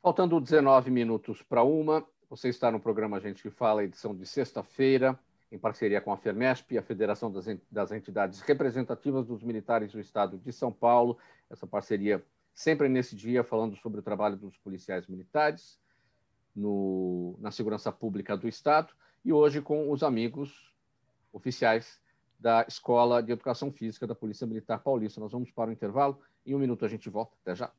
Faltando 19 minutos para 1, você está no programa Gente que Fala, edição de sexta-feira, em parceria com a FERMESP, a Federação das Entidades Representativas dos Militares do Estado de São Paulo. Essa parceria sempre nesse dia, falando sobre o trabalho dos policiais militares na segurança pública do Estado, e hoje com os amigos oficiais da Escola de Educação Física da Polícia Militar Paulista. Nós vamos para o intervalo. Em 1 minuto a gente volta. Até já.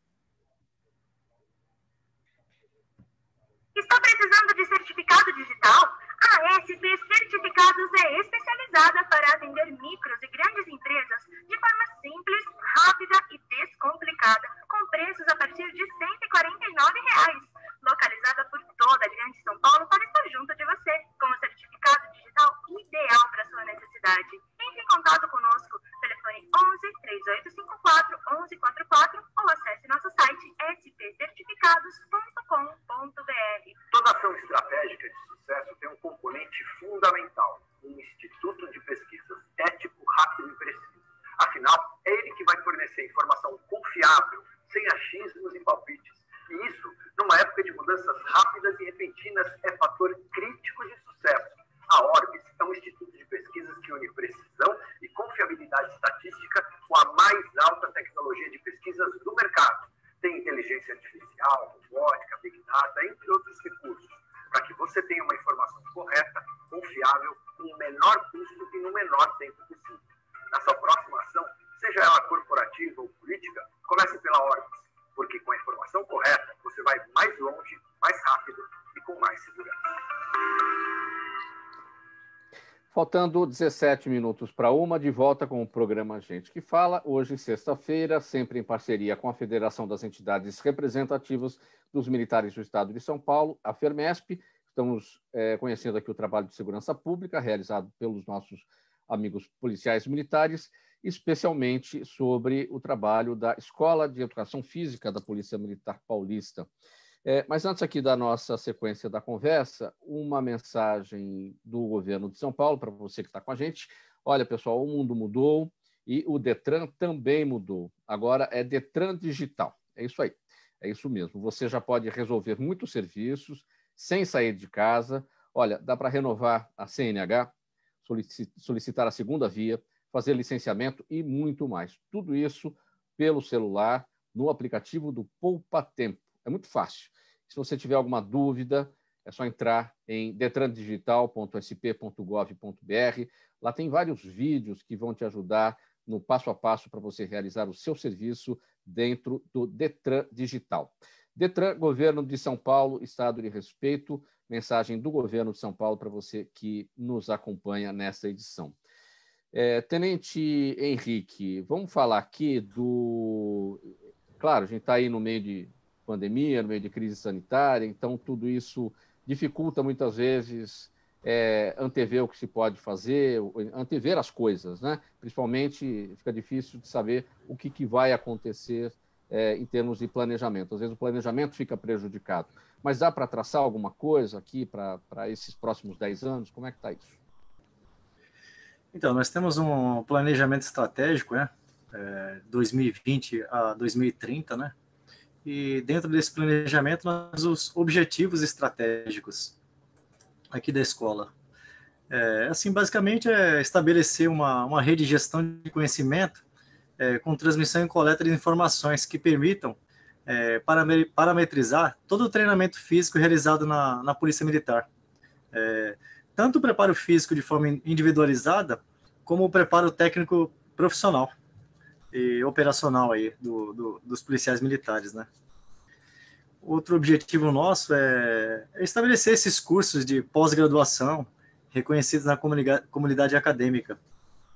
Está precisando de certificado digital? A SP Certificados é especializada para atender micros e grandes empresas de forma simples, rápida e descomplicada, com preços a partir de R$ 149. Localizada por toda a Grande São Paulo para estar junto de você, com o certificado digital ideal para sua necessidade. Entre em contato conosco, telefone 11 3854 1144 ou acesse nosso site spcertificados.com.br. Toda ação estratégica de sucesso tem um componente fundamental, um instituto de pesquisas ético, rápido e preciso. Afinal, é ele que vai fornecer informação confiável, sem achismos e palpites. E isso, numa época de mudanças rápidas e repentinas, é fator crítico de sucesso. A Orbis é um instituto de pesquisas que une precisão e confiabilidade estatística com a mais alta tecnologia de pesquisas do mercado. Tem inteligência artificial, robótica, big data, entre outros recursos, para que você tenha uma informação correta, confiável, com o menor custo e no menor tempo possível. Na sua próxima ação, seja ela corporativa ou política, comece pela Orbis, porque com a informação correta, você vai mais longe, mais rápido e com mais segurança. Faltando 17 minutos para 1, de volta com o programa Gente que Fala, hoje, sexta-feira, sempre em parceria com a Federação das Entidades Representativas dos Militares do Estado de São Paulo, a FERMESP. Estamos conhecendo aqui o trabalho de segurança pública realizado pelos nossos amigos policiais militares, especialmente sobre o trabalho da Escola de Educação Física da Polícia Militar Paulista. Mas antes aqui da nossa sequência da conversa, uma mensagem do governo de São Paulo para você que está com a gente. Olha, pessoal, o mundo mudou e o Detran também mudou. Agora é Detran Digital. É isso aí. É isso mesmo. Você já pode resolver muitos serviços sem sair de casa. Olha, dá para renovar a CNH, solicitar a segunda via, fazer licenciamento e muito mais. Tudo isso pelo celular, no aplicativo do Poupa Tempo. É muito fácil. Se você tiver alguma dúvida, é só entrar em detrandigital.sp.gov.br. Lá tem vários vídeos que vão te ajudar no passo a passo para você realizar o seu serviço dentro do Detran Digital. Detran, Governo de São Paulo, Estado de Respeito, mensagem do Governo de São Paulo para você que nos acompanha nessa edição. Tenente Henrique, vamos falar aqui do... Claro, a gente está aí no meio de pandemia, no meio de crise sanitária, então tudo isso dificulta muitas vezes antever o que se pode fazer, antever as coisas, né? Principalmente fica difícil de saber o que vai acontecer em termos de planejamento. Às vezes o planejamento fica prejudicado. Mas dá para traçar alguma coisa aqui para esses próximos 10 anos? Como é que está isso? Então, nós temos um planejamento estratégico, 2020 a 2030, né? E dentro desse planejamento, nós temos os objetivos estratégicos aqui da escola. Assim, basicamente, estabelecer uma rede de gestão de conhecimento com transmissão e coleta de informações que permitam parametrizar todo o treinamento físico realizado na Polícia Militar. Tanto o preparo físico de forma individualizada, como o preparo técnico profissional e operacional aí dos policiais militares, né? Outro objetivo nosso é estabelecer esses cursos de pós-graduação reconhecidos na comunidade acadêmica,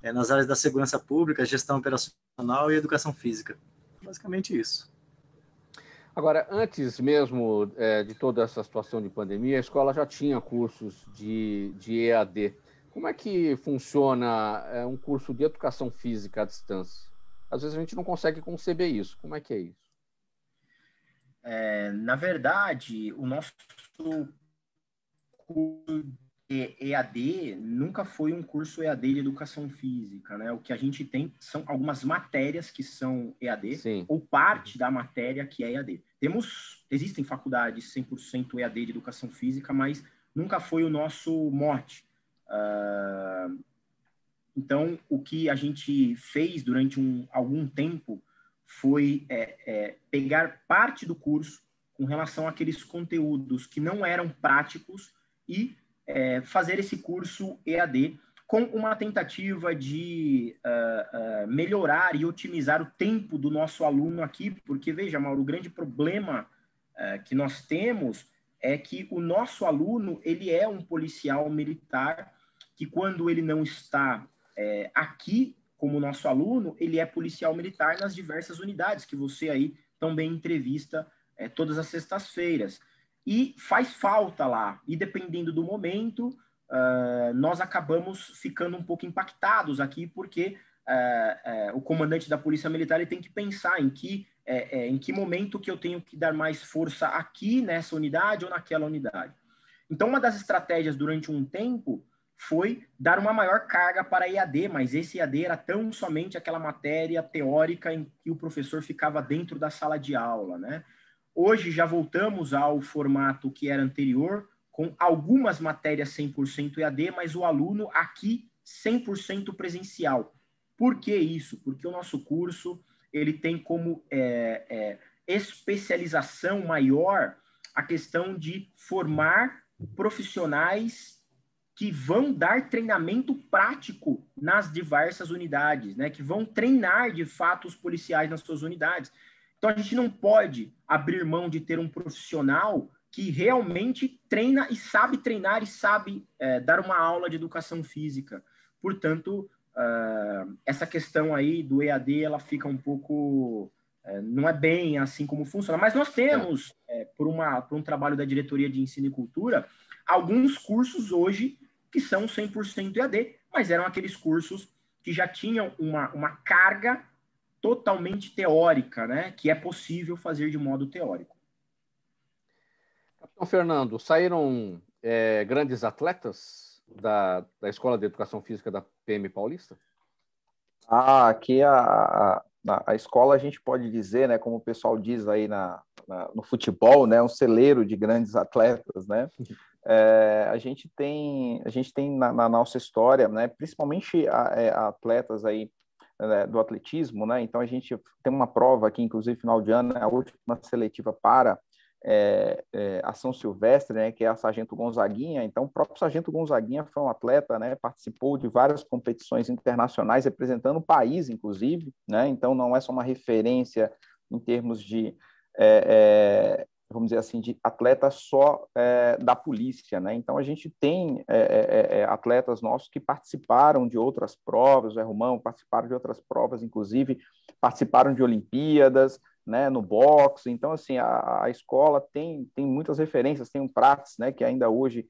nas áreas da segurança pública, gestão operacional e educação física. Basicamente isso. Agora, antes mesmo de toda essa situação de pandemia, a escola já tinha cursos de EAD. Como é que funciona um curso de educação física à distância? Às vezes a gente não consegue conceber isso. Como é que é isso? Na verdade, o nosso curso de EAD nunca foi um curso EAD de educação física, né? O que a gente tem são algumas matérias que são EAD, sim, ou parte da matéria que é EAD. Existem faculdades 100% EAD de educação física, mas nunca foi o nosso mote. Então, o que a gente fez durante algum tempo foi pegar parte do curso com relação àqueles conteúdos que não eram práticos e fazer esse curso EAD com uma tentativa de melhorar e otimizar o tempo do nosso aluno aqui, porque, veja, Mauro, o grande problema que nós temos é que o nosso aluno, ele é um policial militar que, quando ele não está aqui como nosso aluno, ele é policial militar nas diversas unidades que você aí também entrevista todas as sextas-feiras. E faz falta lá. E dependendo do momento, nós acabamos ficando um pouco impactados aqui, porque o comandante da Polícia Militar ele tem que pensar em que momento que eu tenho que dar mais força aqui nessa unidade ou naquela unidade. Então, uma das estratégias durante um tempo foi dar uma maior carga para EAD, mas esse EAD era tão somente aquela matéria teórica em que o professor ficava dentro da sala de aula, né? Hoje já voltamos ao formato que era anterior, com algumas matérias 100% EAD, mas o aluno aqui 100% presencial. Por que isso? Porque o nosso curso ele tem como especialização maior a questão de formar profissionais que vão dar treinamento prático nas diversas unidades, né? Que vão treinar, de fato, os policiais nas suas unidades. Então, a gente não pode abrir mão de ter um profissional que realmente treina e sabe treinar e sabe dar uma aula de educação física. Portanto, essa questão aí do EAD, ela fica um pouco... não é bem assim como funciona. Mas nós temos, por um trabalho da Diretoria de Ensino e Cultura, alguns cursos hoje que são 100% EAD, mas eram aqueles cursos que já tinham uma carga totalmente teórica, né? Que é possível fazer de modo teórico. Capitão Fernando, saíram grandes atletas da Escola de Educação Física da PM Paulista? Aqui a escola, a gente pode dizer, né, como o pessoal diz aí no futebol, né, um celeiro de grandes atletas, né? A gente tem na nossa história, né, principalmente atletas aí do atletismo, né? Então a gente tem uma prova aqui, inclusive final de ano, a última seletiva para a São Silvestre, né, que é a Sargento Gonzaguinha. Então o próprio Sargento Gonzaguinha foi um atleta, né, participou de várias competições internacionais representando o país, inclusive, né? Então não é só uma referência em termos de vamos dizer assim, de atletas só da polícia, né? Então, a gente tem atletas nossos que participaram de outras provas, o Zé Romão participaram de outras provas, inclusive participaram de Olimpíadas, né, no boxe. Então, assim, a escola tem muitas referências, tem um Prats, né, que ainda hoje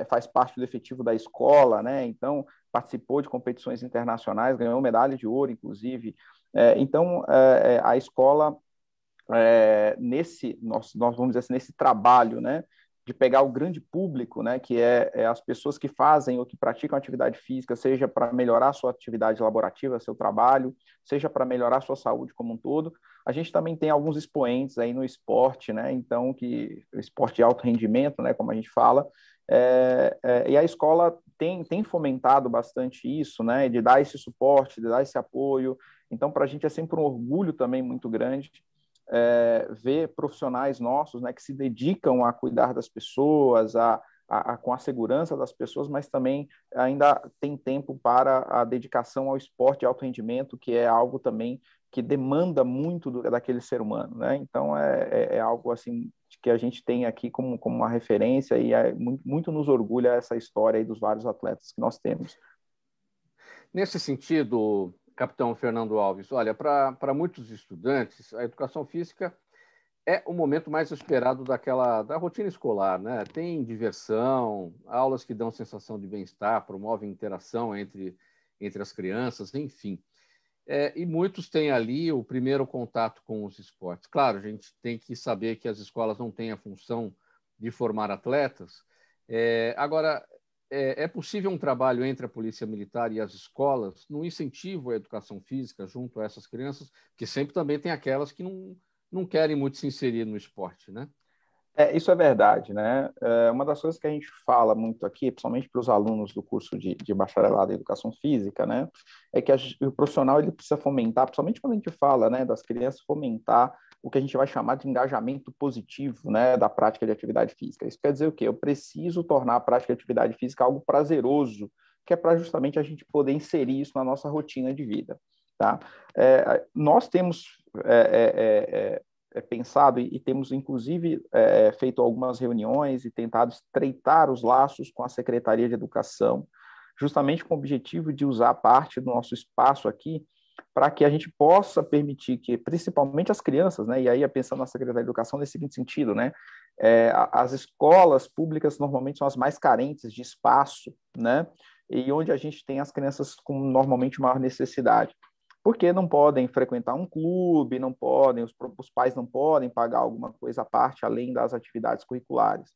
faz parte do efetivo da escola, né? Então, participou de competições internacionais, ganhou medalha de ouro, inclusive. Então, a escola, nós vamos dizer assim, nesse trabalho, né, de pegar o grande público, né, que as pessoas que fazem ou que praticam atividade física, seja para melhorar a sua atividade laborativa, seu trabalho, seja para melhorar a sua saúde como um todo. A gente também tem alguns expoentes aí no esporte, né, então, o esporte de alto rendimento, né, como a gente fala, e a escola tem fomentado bastante isso, né, de dar esse suporte, de dar esse apoio. Então, para a gente é sempre um orgulho também muito grande ver profissionais nossos, né, que se dedicam a cuidar das pessoas, com a segurança das pessoas, mas também ainda tem tempo para a dedicação ao esporte de alto rendimento, que é algo também que demanda muito daquele ser humano, né? Então, é algo assim que a gente tem aqui como uma referência e muito nos orgulha essa história aí dos vários atletas que nós temos. Nesse sentido, capitão Fernando Alves, olha, para muitos estudantes, a educação física é o momento mais esperado da rotina escolar, né? Tem diversão, aulas que dão sensação de bem-estar, promovem interação entre as crianças, enfim. E muitos têm ali o primeiro contato com os esportes. Claro, a gente tem que saber que as escolas não têm a função de formar atletas. Agora, é possível um trabalho entre a Polícia Militar e as escolas no incentivo à educação física junto a essas crianças, que sempre também tem aquelas que não querem muito se inserir no esporte, né? Isso é verdade, né? Uma das coisas que a gente fala muito aqui, principalmente para os alunos do curso de bacharelado em educação física, né, é que o profissional ele precisa fomentar, principalmente quando a gente fala, né, das crianças, fomentar o que a gente vai chamar de engajamento positivo, né, da prática de atividade física. Isso quer dizer o quê? Eu preciso tornar a prática de atividade física algo prazeroso, que é para justamente a gente poder inserir isso na nossa rotina de vida, tá? Nós temos pensado e temos, inclusive, feito algumas reuniões e tentado estreitar os laços com a Secretaria de Educação, justamente com o objetivo de usar parte do nosso espaço aqui para que a gente possa permitir que, principalmente as crianças, né, e aí pensando na Secretaria de Educação nesse seguinte sentido, né, as escolas públicas normalmente são as mais carentes de espaço, né, e onde a gente tem as crianças com normalmente maior necessidade. Porque não podem frequentar um clube, não podem, os pais não podem pagar alguma coisa à parte, além das atividades curriculares.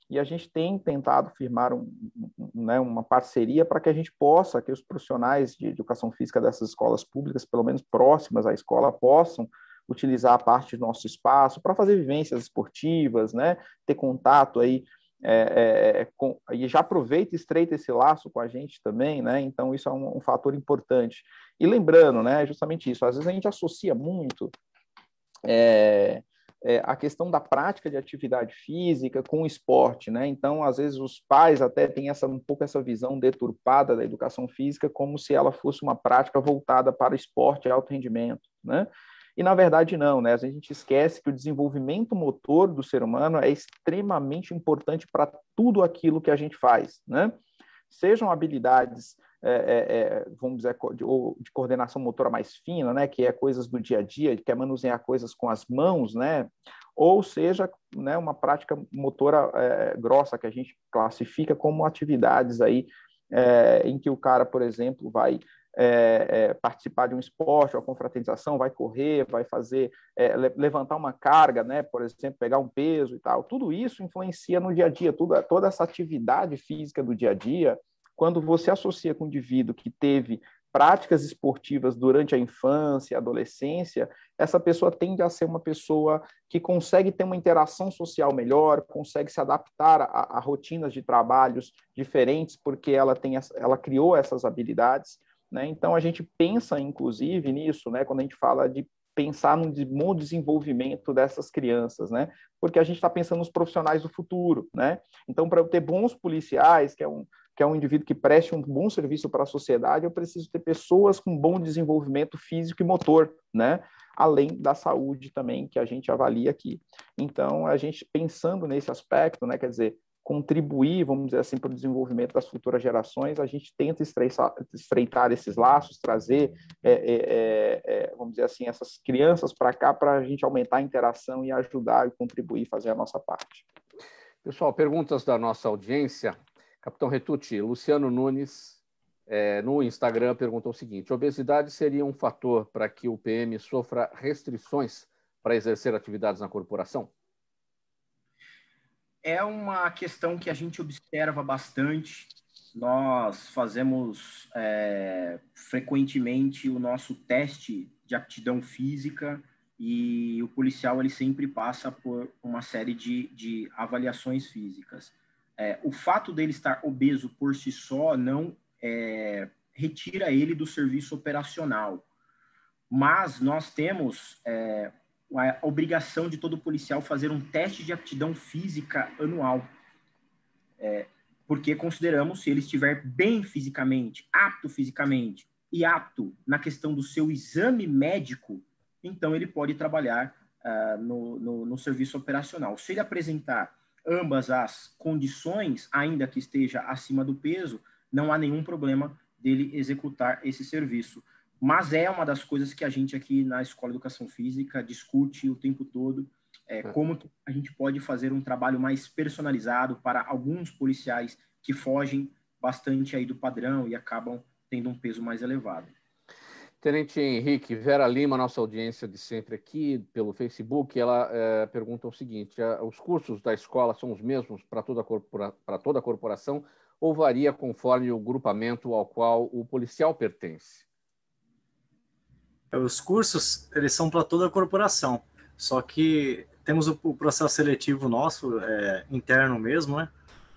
E a gente tem tentado firmar uma parceria para que a gente possa, que os profissionais de educação física dessas escolas públicas, pelo menos próximas à escola, possam utilizar a parte do nosso espaço para fazer vivências esportivas, né? Ter contato aí, e já aproveita e estreita esse laço com a gente também, né? Então, isso é um fator importante. E lembrando, né, justamente isso, às vezes a gente associa muito a questão da prática de atividade física com o esporte, né? Então, às vezes, os pais até têm um pouco essa visão deturpada da educação física como se ela fosse uma prática voltada para o esporte e alto rendimento, né? E, na verdade, não, né? A gente esquece que o desenvolvimento motor do ser humano é extremamente importante para tudo aquilo que a gente faz, né? Sejam habilidades, vamos dizer, de coordenação motora mais fina, né? Que é coisas do dia a dia, que é manusear coisas com as mãos, né? Ou seja, né, uma prática motora grossa, que a gente classifica como atividades aí, em que o cara, por exemplo, vai participar de um esporte, uma confraternização, vai correr, vai fazer, levantar uma carga, né, por exemplo, pegar um peso e tal. Tudo isso influencia no dia a dia, toda essa atividade física do dia a dia, quando você associa com um indivíduo que teve práticas esportivas durante a infância, a adolescência, essa pessoa tende a ser uma pessoa que consegue ter uma interação social melhor, consegue se adaptar a rotinas de trabalhos diferentes, porque ela criou essas habilidades, né? Então, a gente pensa, inclusive, nisso, né, quando a gente fala de pensar no bom desenvolvimento dessas crianças, né? Porque a gente está pensando nos profissionais do futuro, né? Então, para eu ter bons policiais, que é um indivíduo que preste um bom serviço para a sociedade, eu preciso ter pessoas com bom desenvolvimento físico e motor, né? além da saúde também, que a gente avalia aqui. Então, a gente pensando nesse aspecto, né, quer dizer, contribuir, vamos dizer assim, para o desenvolvimento das futuras gerações, a gente tenta estreitar esses laços, trazer, vamos dizer assim, essas crianças para cá, para a gente aumentar a interação e ajudar e contribuir, fazer a nossa parte. Pessoal, perguntas da nossa audiência. Capitão Retucci, Luciano Nunes, no Instagram, perguntou o seguinte: obesidade seria um fator para que o PM sofra restrições para exercer atividades na corporação? É uma questão que a gente observa bastante. Nós fazemos frequentemente o nosso teste de aptidão física e o policial ele sempre passa por uma série de avaliações físicas. O fato dele estar obeso por si só não retira ele do serviço operacional, mas nós temos a obrigação de todo policial fazer um teste de aptidão física anual, porque consideramos, se ele estiver bem fisicamente, apto fisicamente e apto na questão do seu exame médico, então ele pode trabalhar no serviço operacional. Se ele apresentar ambas as condições, ainda que esteja acima do peso, não há nenhum problema dele executar esse serviço. Mas é uma das coisas que a gente aqui na Escola de Educação Física discute o tempo todo, como a gente pode fazer um trabalho mais personalizado para alguns policiais que fogem bastante aí do padrão e acabam tendo um peso mais elevado. Tenente Henrique, Vera Lima, nossa audiência de sempre aqui pelo Facebook, ela pergunta o seguinte: os cursos da escola são os mesmos para toda a corporação ou varia conforme o grupamento ao qual o policial pertence? Os cursos, eles são para toda a corporação, só que temos o processo seletivo nosso, interno mesmo, né?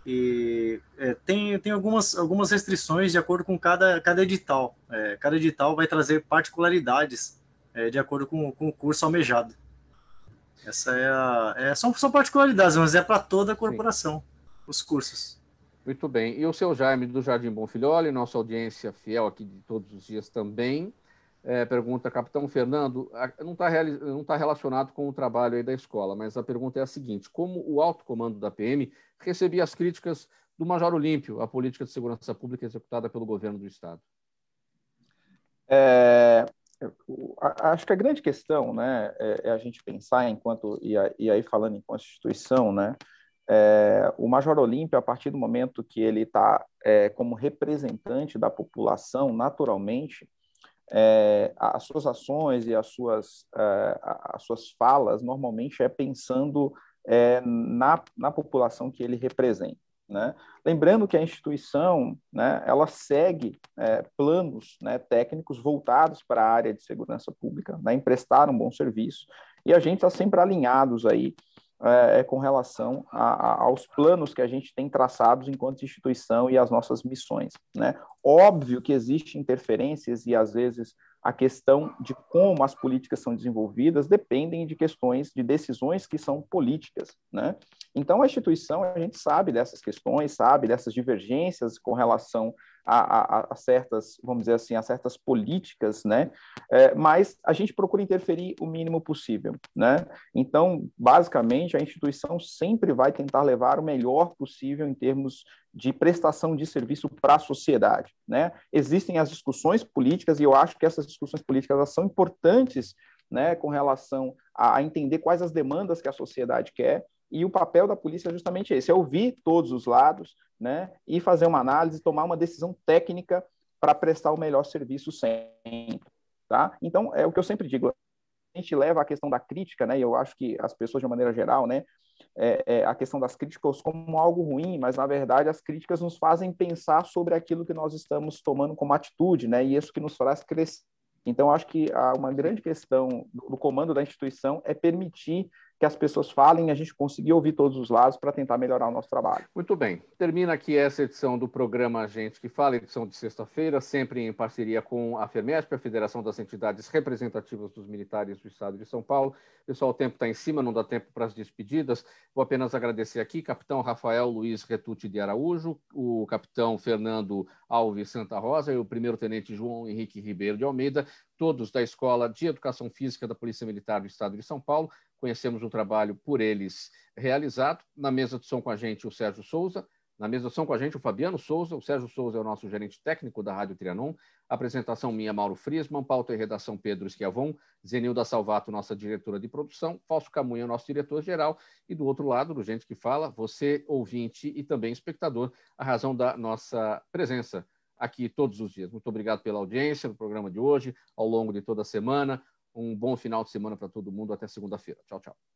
E tem algumas restrições de acordo com cada edital. Cada edital vai trazer particularidades de acordo com o curso almejado. Essa são particularidades, mas é para toda a corporação. Sim. Os cursos. Muito bem. E o seu Jaime do Jardim Bonfilholi, nossa audiência fiel aqui de todos os dias também, pergunta: Capitão Fernando, não está relacionado com o trabalho aí da escola, mas a pergunta é a seguinte: como o alto comando da PM recebia as críticas do Major Olímpio à política de segurança pública executada pelo governo do Estado? Acho que a grande questão, né, é a gente pensar e aí falando em Constituição, né, o Major Olímpio, a partir do momento que ele está como representante da população, naturalmente, as suas ações e as suas falas normalmente pensando na população que ele representa, né? Lembrando que a instituição, né, ela segue planos, né, técnicos voltados para a área de segurança pública, né, em prestar um bom serviço, e a gente está sempre alinhados aí com relação aos planos que a gente tem traçados enquanto instituição e as nossas missões, né? Óbvio que existem interferências e, às vezes, a questão de como as políticas são desenvolvidas dependem de questões, de decisões que são políticas, né? Então, a instituição, a gente sabe dessas questões, sabe dessas divergências com relação a certas, vamos dizer assim, a certas políticas, né? Mas a gente procura interferir o mínimo possível, né? Então, basicamente, a instituição sempre vai tentar levar o melhor possível em termos de prestação de serviço para a sociedade, né? Existem as discussões políticas e eu acho que essas discussões políticas elas são importantes, né, com relação a entender quais as demandas que a sociedade quer. E o papel da polícia é justamente esse, é ouvir todos os lados, né, e fazer uma análise, tomar uma decisão técnica para prestar o melhor serviço sempre, tá? Então, é o que eu sempre digo, a gente leva a questão da crítica, né, e eu acho que as pessoas, de uma maneira geral, né, a questão das críticas como algo ruim, mas, na verdade, as críticas nos fazem pensar sobre aquilo que nós estamos tomando como atitude, né, e isso que nos faz crescer. Então, acho que uma grande questão do comando da instituição é permitir que as pessoas falem e a gente conseguir ouvir todos os lados para tentar melhorar o nosso trabalho. Muito bem. Termina aqui essa edição do programa Gente que Fala, edição de sexta-feira, sempre em parceria com a FEMESP, a Federação das Entidades Representativas dos Militares do Estado de São Paulo. Pessoal, o tempo está em cima, não dá tempo para as despedidas. Vou apenas agradecer aqui, capitão Rafael Luiz Retucci de Araújo, o capitão Fernando Alves Santa Rosa e o primeiro-tenente João Henrique Ribeiro de Almeida, todos da Escola de Educação Física da Polícia Militar do Estado de São Paulo. Conhecemos um trabalho por eles realizado. Na mesa de som com a gente, o Sérgio Souza. Na mesa de som com a gente, o Fabiano Souza. O Sérgio Souza é o nosso gerente técnico da Rádio Trianon. Apresentação minha, Mauro Friesman. Pauta e redação, Pedro Schiavon. Zenilda Salvato, nossa diretora de produção. Fausto Camunha, nosso diretor-geral. E do outro lado, do Gente que Fala, você, ouvinte e também espectador, a razão da nossa presença aqui todos os dias. Muito obrigado pela audiência no programa de hoje, ao longo de toda a semana. Um bom final de semana para todo mundo. Até segunda-feira. Tchau, tchau.